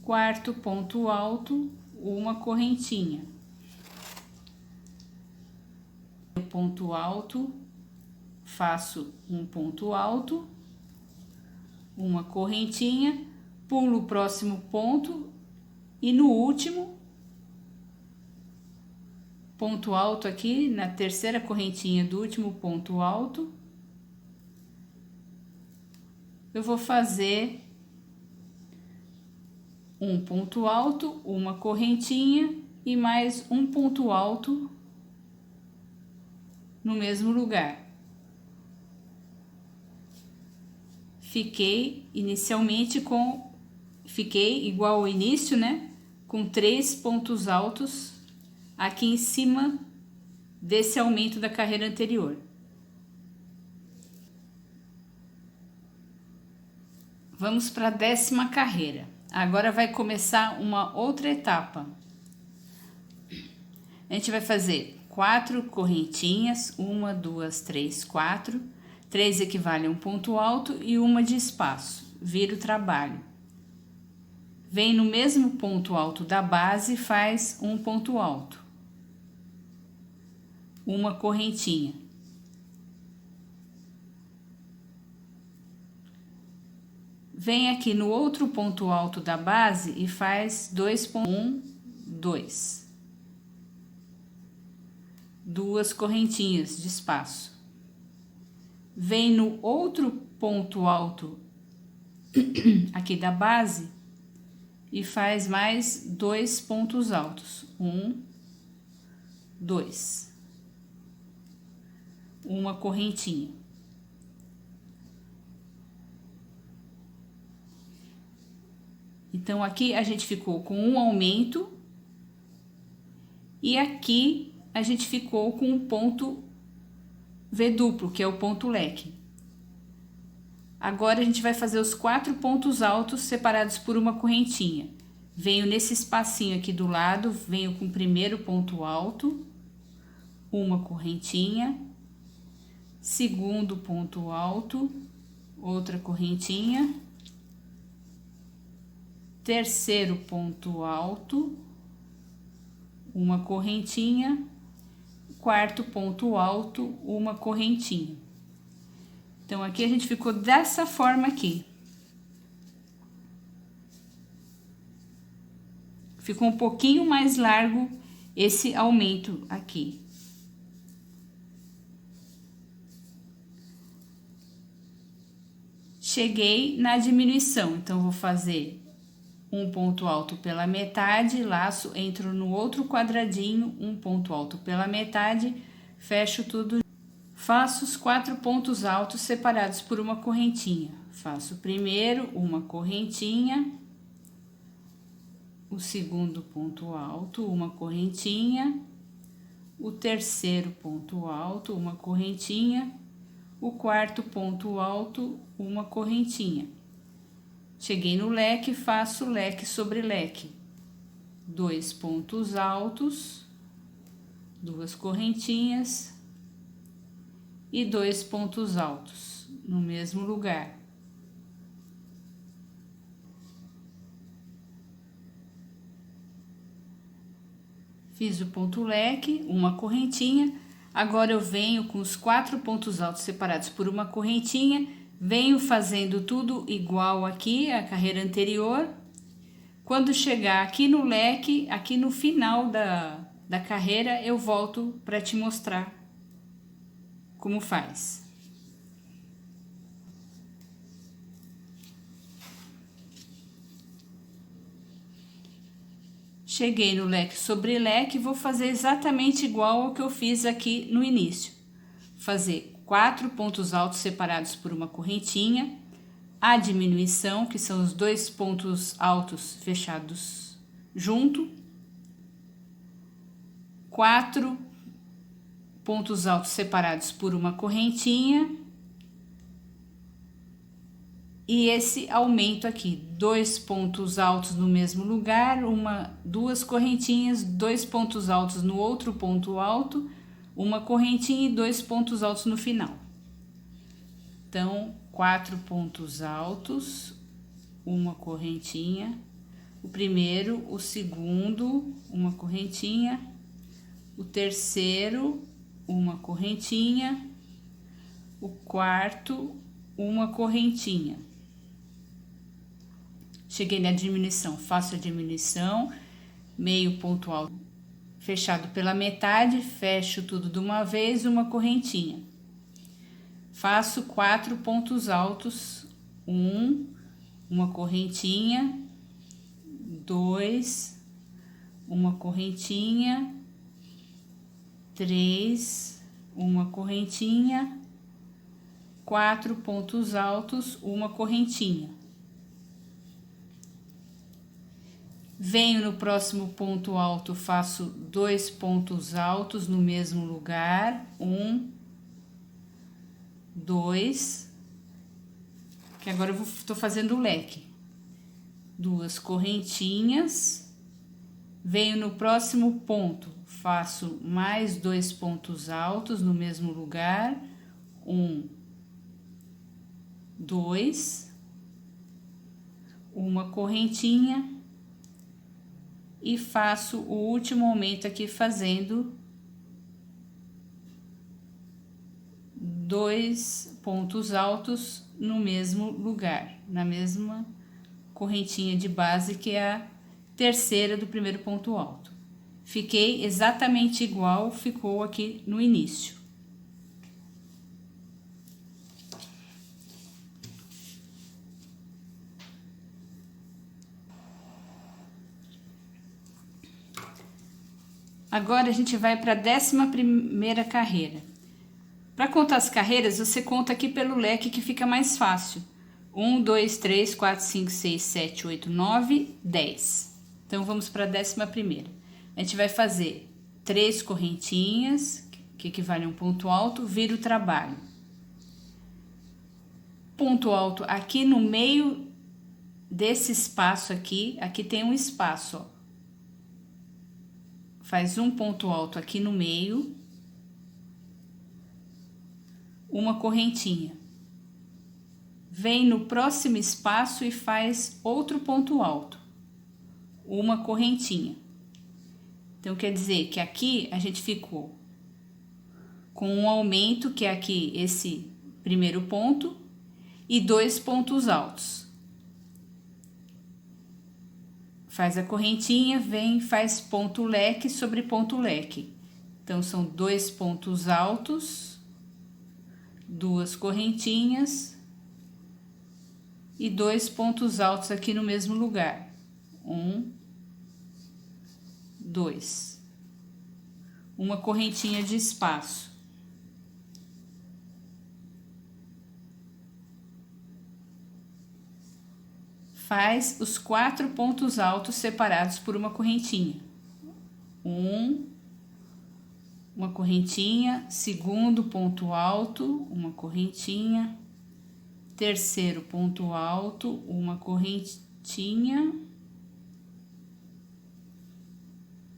Quarto ponto alto, uma correntinha. Ponto alto, faço um ponto alto, uma correntinha, pulo o próximo ponto e no último ponto alto aqui, na terceira correntinha do último ponto alto, eu vou fazer um ponto alto, uma correntinha e mais um ponto alto no mesmo lugar. Fiquei igual ao início, né? Com 3 pontos altos aqui em cima desse aumento da carreira anterior. Vamos para a 10ª carreira. Agora vai começar uma outra etapa. A gente vai fazer 4 correntinhas, 1, 2, 3, 4. 3 equivale a um ponto alto e uma de espaço. Vira o trabalho. Vem no mesmo ponto alto da base, faz um ponto alto. Uma correntinha. vem aqui no outro ponto alto da base e faz 2,1, 2. Duas correntinhas de espaço. Vem no outro ponto alto aqui da base e faz mais 2 pontos altos. 1, 2. Uma correntinha. Então, aqui a gente ficou com um aumento e aqui a gente ficou com um ponto V duplo, que é o ponto leque. Agora, a gente vai fazer os 4 pontos altos separados por uma correntinha. Venho nesse espacinho aqui do lado, venho com o primeiro ponto alto, uma correntinha, segundo ponto alto, outra correntinha, terceiro ponto alto, uma correntinha, quarto ponto alto, uma correntinha. Então, aqui a gente ficou dessa forma aqui. Ficou um pouquinho mais largo esse aumento aqui. Cheguei na diminuição, então, vou fazer um ponto alto pela metade, laço, entro no outro quadradinho, um ponto alto pela metade, fecho tudo. Faço os 4 pontos altos separados por uma correntinha. Faço primeiro uma correntinha, o segundo ponto alto, uma correntinha, o terceiro ponto alto, uma correntinha, o quarto ponto alto, uma correntinha. Cheguei no leque, faço leque sobre leque. 2 pontos altos, 2 correntinhas e 2 pontos altos no mesmo lugar. Fiz o ponto leque, uma correntinha. Agora eu venho com os 4 pontos altos separados por uma correntinha, venho fazendo tudo igual aqui, a carreira anterior. Quando chegar aqui no leque, aqui no final da carreira, eu volto para te mostrar como faz. Cheguei no leque sobre leque, vou fazer exatamente igual ao que eu fiz aqui no início. Fazer 4 pontos altos separados por uma correntinha, a diminuição, que são os 2 pontos altos fechados junto, 4 pontos altos separados por uma correntinha e esse aumento aqui, 2 pontos altos no mesmo lugar, 2 correntinhas, 2 pontos altos no outro ponto alto, uma correntinha e 2 pontos altos no final. Então, 4 pontos altos, uma correntinha, o primeiro, o segundo, uma correntinha, o terceiro, uma correntinha, o quarto, uma correntinha. Cheguei na diminuição, faço a diminuição, meio ponto alto fechado pela metade, fecho tudo de uma vez, uma correntinha. Faço 4 pontos altos, uma correntinha, 2, uma correntinha, 3, uma correntinha, 4 pontos altos, uma correntinha. Venho no próximo ponto alto, faço 2 pontos altos no mesmo lugar, 1, 2, que agora eu tô fazendo o leque. 2 correntinhas, venho no próximo ponto, faço mais 2 pontos altos no mesmo lugar, 1, 2, uma correntinha e faço o último aumento aqui fazendo 2 pontos altos no mesmo lugar, na mesma correntinha de base, que é a terceira do primeiro ponto alto. Fiquei exatamente igual ficou aqui no início. Agora a gente vai para a 11ª carreira. Para contar as carreiras, você conta aqui pelo leque, que fica mais fácil. 1, 2, 3, 4, 5, 6, 7, 8, 9, 10. Então vamos para a 11ª. A gente vai fazer 3 correntinhas, que equivalem a um ponto alto, vira o trabalho. Ponto alto aqui no meio desse espaço aqui tem um espaço, ó. Faz um ponto alto aqui no meio, uma correntinha. Vem no próximo espaço e faz outro ponto alto, uma correntinha. Então, quer dizer que aqui a gente ficou com um aumento, que é aqui esse primeiro ponto, e 2 pontos altos. Faz a correntinha, vem, faz ponto leque sobre ponto leque. Então, são 2 pontos altos, 2 correntinhas e 2 pontos altos aqui no mesmo lugar. 1, 2. Uma correntinha de espaço. Faz os 4 pontos altos separados por uma correntinha. Uma correntinha, segundo ponto alto, uma correntinha, terceiro ponto alto, uma correntinha,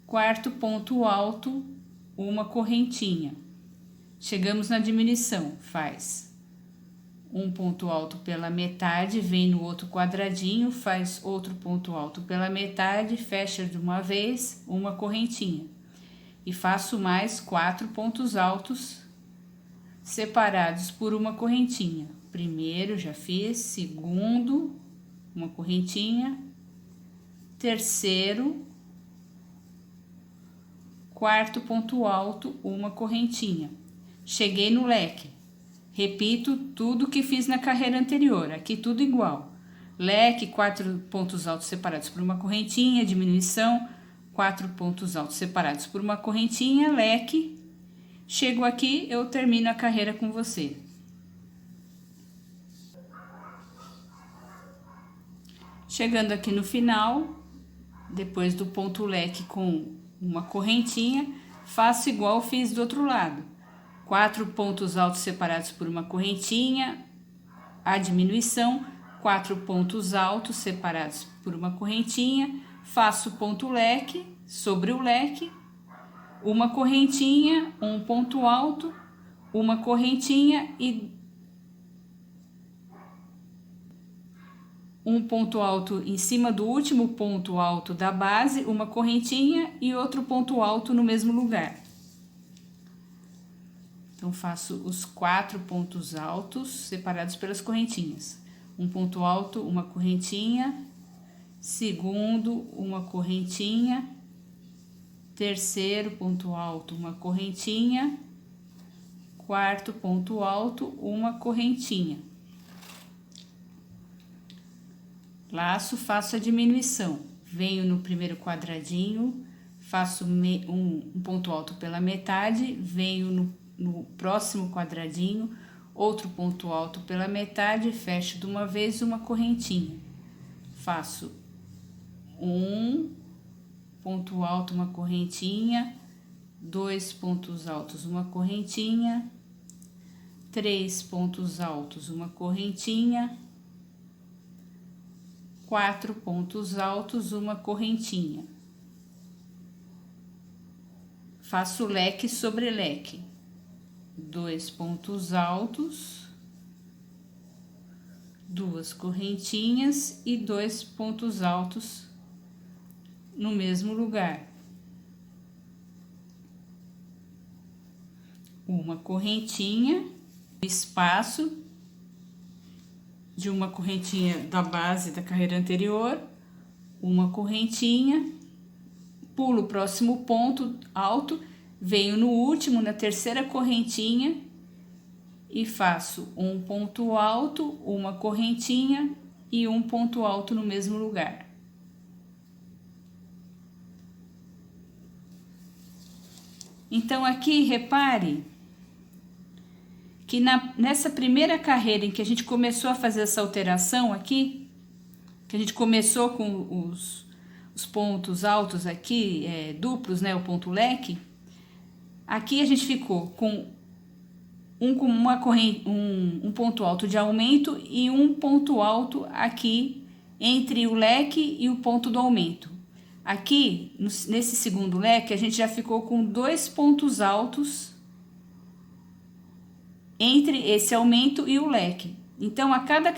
quarto ponto alto, uma correntinha. Chegamos na diminuição, faz um ponto alto pela metade, vem no outro quadradinho, faz outro ponto alto pela metade, fecha de uma vez, uma correntinha. E faço mais 4 pontos altos separados por uma correntinha. Primeiro já fiz, segundo, uma correntinha, terceiro, quarto ponto alto, uma correntinha. Cheguei no leque. Repito tudo que fiz na carreira anterior, aqui tudo igual. Leque, 4 pontos altos separados por uma correntinha, diminuição, 4 pontos altos separados por uma correntinha, leque. Chego aqui, eu termino a carreira com você. Chegando aqui no final, depois do ponto leque com uma correntinha, faço igual fiz do outro lado. 4 pontos altos separados por uma correntinha, a diminuição, 4 pontos altos separados por uma correntinha, faço ponto leque sobre o leque, uma correntinha, um ponto alto, uma correntinha e um ponto alto em cima do último ponto alto da base, uma correntinha e outro ponto alto no mesmo lugar. Então, faço os 4 pontos altos separados pelas correntinhas. Um ponto alto, uma correntinha, segundo, uma correntinha, terceiro ponto alto, uma correntinha, quarto ponto alto, uma correntinha. Laço, faço a diminuição. Venho no primeiro quadradinho, faço um ponto alto pela metade, venho no próximo quadradinho, outro ponto alto pela metade, fecho de uma vez uma correntinha. Faço um ponto alto, uma correntinha, 2 pontos altos, uma correntinha, 3 pontos altos, uma correntinha, 4 pontos altos, uma correntinha. Faço leque sobre leque. 2 pontos altos, 2 correntinhas e 2 pontos altos no mesmo lugar. Uma correntinha, espaço de uma correntinha da base da carreira anterior, uma correntinha, pulo o próximo ponto alto, venho no último, na terceira correntinha e faço um ponto alto, uma correntinha e um ponto alto no mesmo lugar. Então, aqui, repare que nessa primeira carreira em que a gente começou a fazer essa alteração aqui, que a gente começou com os pontos altos aqui, duplos, né, o ponto leque, aqui a gente ficou com um ponto alto de aumento e um ponto alto aqui entre o leque e o ponto do aumento. Aqui, nesse segundo leque, a gente já ficou com 2 pontos altos entre esse aumento e o leque. Então, a cada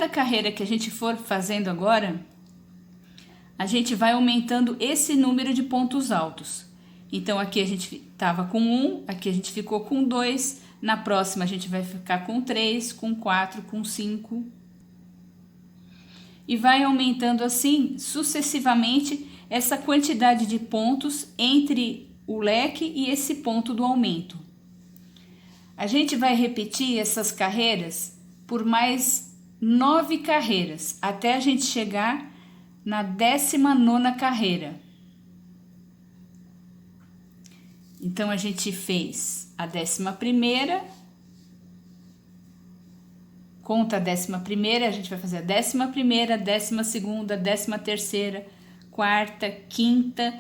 carreira que a gente for fazendo agora, a gente vai aumentando esse número de pontos altos. Então, aqui a gente estava com 1, aqui a gente ficou com 2, na próxima a gente vai ficar com 3, com 4, com 5. E vai aumentando assim, sucessivamente, essa quantidade de pontos entre o leque e esse ponto do aumento. A gente vai repetir essas carreiras por mais 9 carreiras, até a gente chegar na 19ª carreira. Então, a gente fez a 11ª, conta a 11ª, a gente vai fazer a 11ª, 12ª, 13ª, 4ª, 5ª,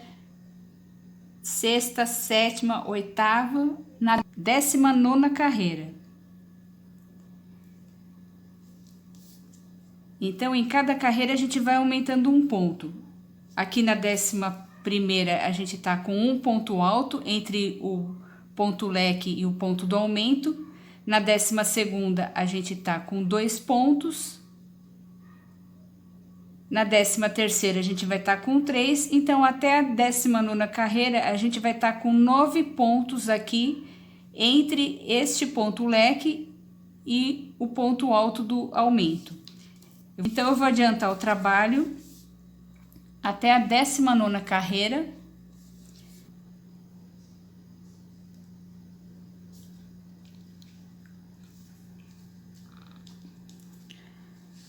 6ª, 7ª, 8ª, na 19ª carreira. Então, em cada carreira a gente vai aumentando um ponto. Aqui na 11ª a gente tá com um ponto alto entre o ponto leque e o ponto do aumento. Na 12ª a gente tá com 2 pontos. Na 13ª a gente vai estar com 3. Então, até a 19ª carreira a gente vai estar com 9 pontos aqui entre este ponto leque e o ponto alto do aumento. Então, eu vou adiantar o trabalho até a 19ª carreira.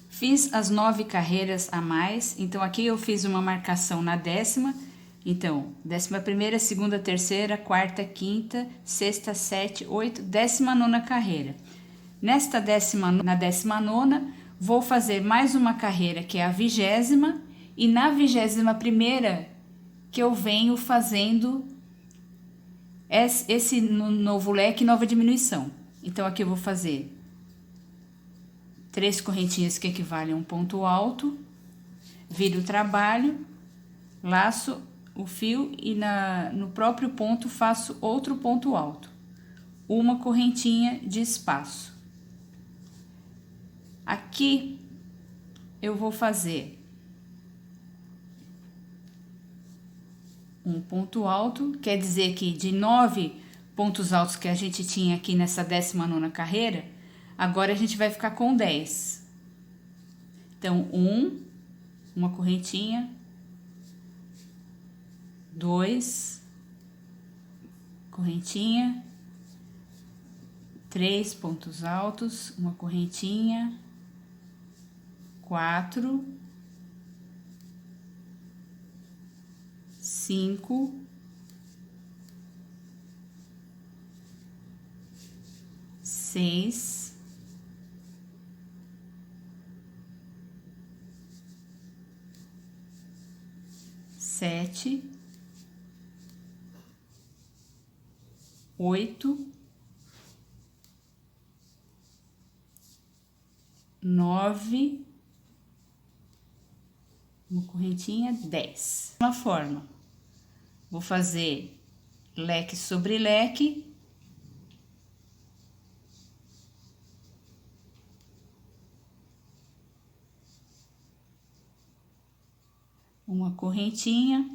Fiz as 9 carreiras a mais, então aqui eu fiz uma marcação na 10ª, então 11ª, 2ª, 3ª, 4ª, 5ª, 6ª, 7ª, 8ª, 19ª carreira. Na 19ª, vou fazer mais uma carreira que é a 20ª, e na 21ª que eu venho fazendo esse novo leque, nova diminuição. Então, aqui eu vou fazer 3 correntinhas que equivalem a um ponto alto, viro o trabalho, laço o fio e no próprio ponto faço outro ponto alto, uma correntinha de espaço. Aqui eu vou fazer um ponto alto, quer dizer que de 9 pontos altos que a gente tinha aqui nessa 19ª carreira, agora a gente vai ficar com 10. Então, uma correntinha, 2, correntinha, 3 pontos altos, uma correntinha, 4, 5, 6, 7, 8, 9, uma correntinha, 10. Uma forma, vou fazer leque sobre leque, uma correntinha,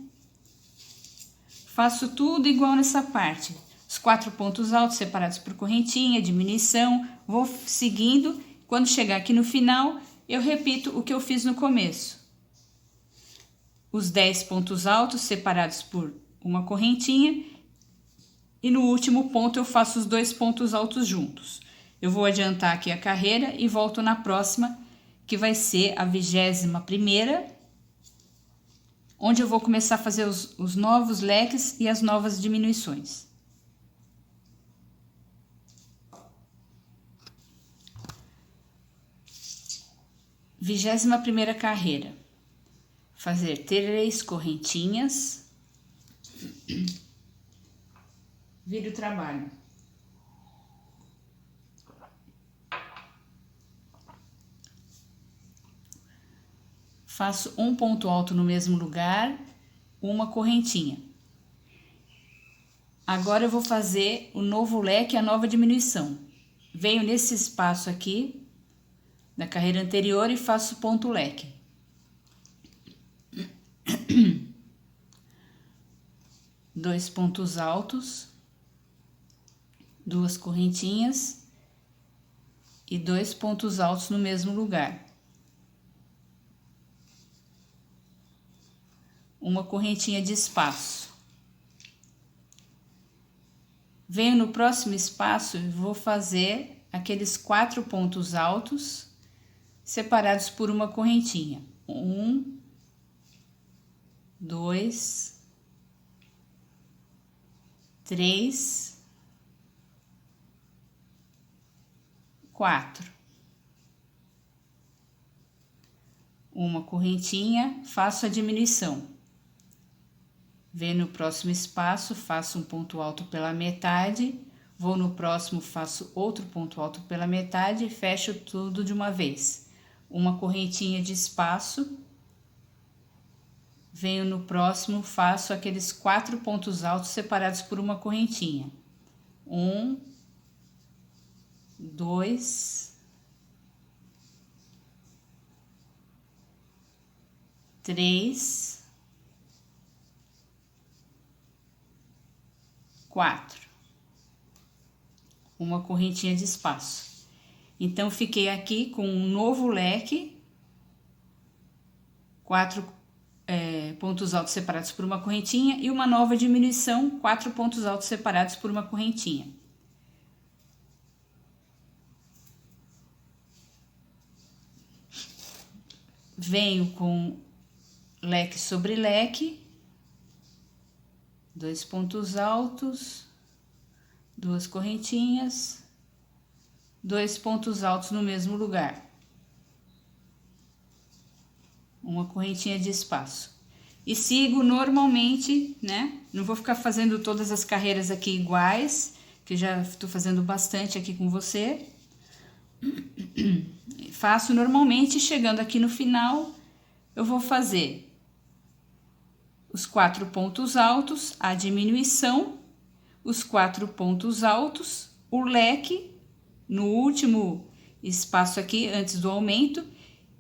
faço tudo igual nessa parte. 4 pontos altos separados por correntinha, diminuição, vou seguindo. Quando chegar aqui no final, eu repito o que eu fiz no começo. Os 10 pontos altos separados por uma correntinha e no último ponto eu faço os 2 pontos altos juntos. Eu vou adiantar aqui a carreira e volto na próxima, que vai ser a 21ª, onde eu vou começar a fazer os novos leques e as novas diminuições. 21ª carreira. Fazer 3 correntinhas, viro o trabalho. Faço um ponto alto no mesmo lugar, uma correntinha. Agora eu vou fazer o novo leque, a nova diminuição. Venho nesse espaço aqui, da carreira anterior, e faço ponto leque. Dois pontos altos, 2 correntinhas e 2 pontos altos no mesmo lugar. Uma correntinha de espaço. Venho no próximo espaço e vou fazer aqueles 4 pontos altos separados por uma correntinha. 1, 2, 3, 4. Uma correntinha, faço a diminuição. Venho no próximo espaço, faço um ponto alto pela metade, vou no próximo, faço outro ponto alto pela metade e fecho tudo de uma vez. Uma correntinha de espaço. Venho no próximo, faço aqueles 4 pontos altos separados por uma correntinha. 1, 2, 3, 4. Uma correntinha de espaço. Então, fiquei aqui com um novo leque, 4 pontos altos separados por uma correntinha e uma nova diminuição, 4 pontos altos separados por uma correntinha. Venho com leque sobre leque, 2 pontos altos, 2 correntinhas, 2 pontos altos no mesmo lugar. Uma correntinha de espaço. E sigo normalmente, né? Não vou ficar fazendo todas as carreiras aqui iguais, que já estou fazendo bastante aqui com você. Faço normalmente, chegando aqui no final, eu vou fazer os 4 pontos altos, a diminuição, os 4 pontos altos, o leque, no último espaço aqui, antes do aumento,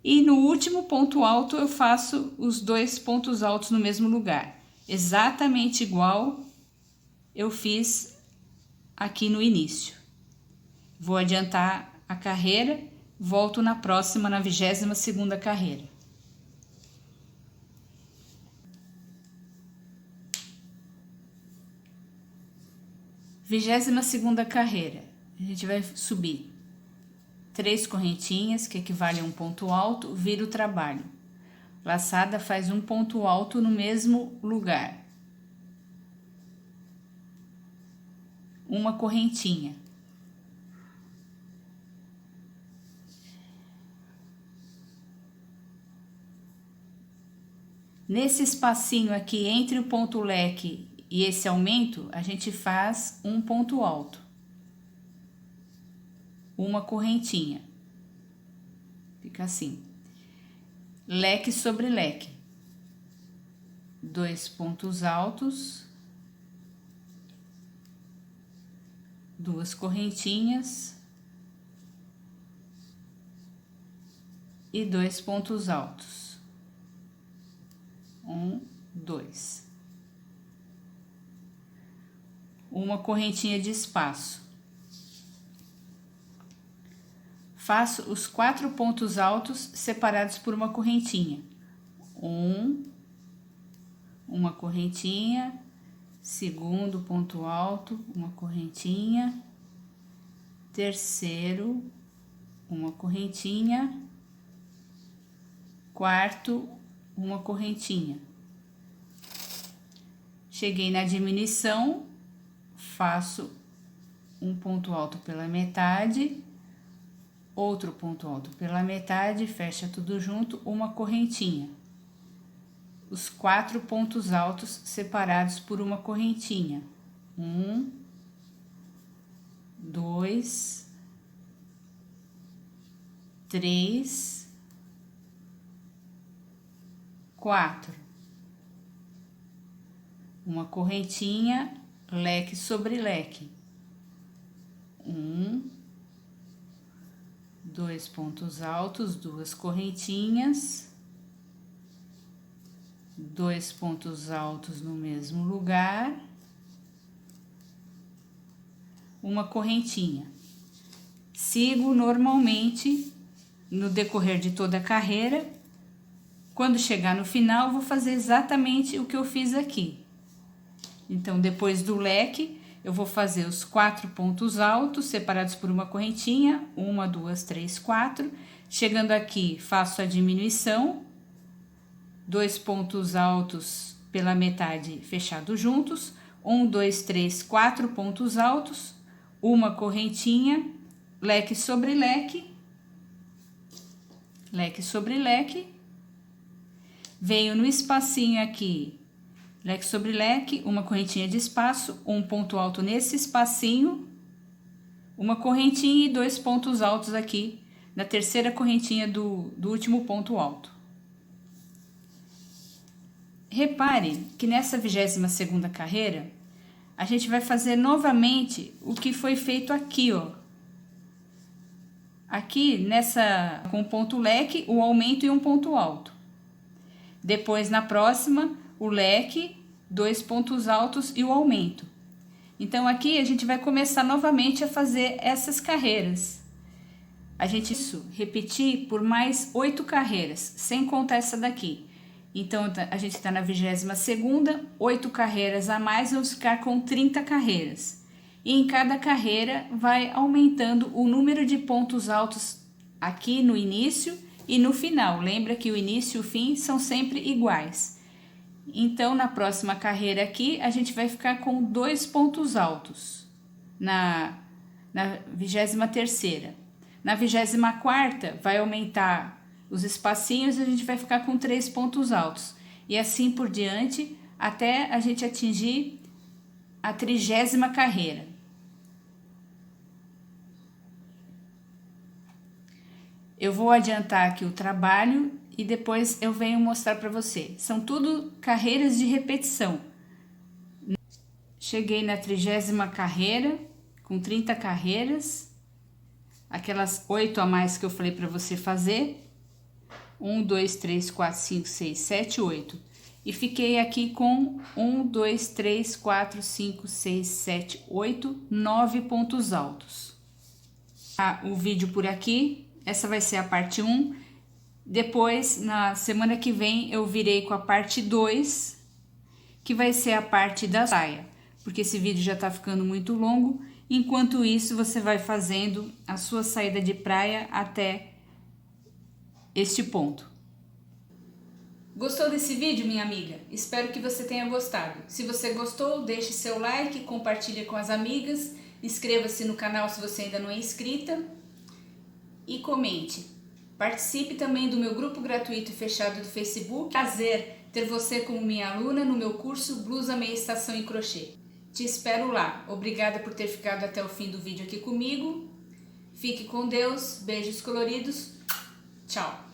e no último ponto alto eu faço os 2 pontos altos no mesmo lugar, exatamente igual eu fiz aqui no início. Vou adiantar a carreira, volto na próxima, na 22ª carreira. Vigésima segunda carreira, a gente vai subir 3 correntinhas, que equivale a um ponto alto, vira o trabalho. Laçada faz um ponto alto no mesmo lugar. Uma correntinha. Nesse espacinho aqui entre o ponto leque e esse aumento, a gente faz um ponto alto. Uma correntinha. Fica assim. Leque sobre leque. 2 pontos altos. 2 correntinhas. E 2 pontos altos. 1, 2. uma correntinha de espaço. Faço os 4 pontos altos separados por uma correntinha. Uma correntinha, segundo ponto alto, uma correntinha, terceiro, uma correntinha, quarto, uma correntinha. Cheguei na diminuição, faço um ponto alto pela metade, outro ponto alto pela metade, fecha tudo junto, uma correntinha. Os 4 pontos altos separados por uma correntinha. 1, 2, 3, 4. Uma correntinha, leque sobre leque. 1, 2 pontos altos, 2 correntinhas. 2 pontos altos no mesmo lugar, uma correntinha. Sigo normalmente no decorrer de toda a carreira. Quando chegar no final, vou fazer exatamente o que eu fiz aqui. Então, depois do leque, eu vou fazer os 4 pontos altos separados por uma correntinha, 1, 2, 3, 4. Chegando aqui, faço a diminuição. 2 pontos altos pela metade fechados juntos, 1, 2, 3, 4 pontos altos, uma correntinha, leque sobre leque, leque sobre leque, venho no espacinho aqui, leque sobre leque, uma correntinha de espaço, um ponto alto nesse espacinho, uma correntinha e 2 pontos altos aqui na terceira correntinha do último ponto alto. Repare que nessa 22ª carreira, a gente vai fazer novamente o que foi feito aqui, ó. Aqui, com o ponto leque, o aumento e um ponto alto. Depois, na próxima, o leque, 2 pontos altos e o aumento. Então, aqui a gente vai começar novamente a fazer essas carreiras. A gente repetir por mais 8 carreiras, sem contar essa daqui. Então, a gente está na 22ª, 8 carreiras a mais, vamos ficar com 30 carreiras. E em cada carreira vai aumentando o número de pontos altos aqui no início e no final. Lembra que o início e o fim são sempre iguais. Então, na próxima carreira aqui, a gente vai ficar com 2 pontos altos na 23ª. Na 24ª, vai aumentar os espacinhos e a gente vai ficar com 3 pontos altos. E assim por diante, até a gente atingir a 30ª carreira. Eu vou adiantar aqui o trabalho e depois eu venho mostrar para você. São tudo carreiras de repetição. Cheguei na 30ª carreira, com 30 carreiras, aquelas 8 a mais que eu falei para você fazer. 1, 2, 3, 4, 5, 6, 7, 8. E fiquei aqui com 1, 2, 3, 4, 5, 6, 7, 8, 9 pontos altos. O vídeo por aqui, essa vai ser a parte 1. Depois, na semana que vem, eu virei com a parte 2, que vai ser a parte da saia, porque esse vídeo já tá ficando muito longo. Enquanto isso, você vai fazendo a sua saída de praia até este ponto. Gostou desse vídeo, minha amiga? Espero que você tenha gostado. Se você gostou, deixe seu like, compartilhe com as amigas, inscreva-se no canal se você ainda não é inscrita e comente. Participe também do meu grupo gratuito e fechado do Facebook. Prazer ter você como minha aluna no meu curso Blusa, Meia Estação e Crochê. Te espero lá. Obrigada por ter ficado até o fim do vídeo aqui comigo. Fique com Deus. Beijos coloridos. Tchau!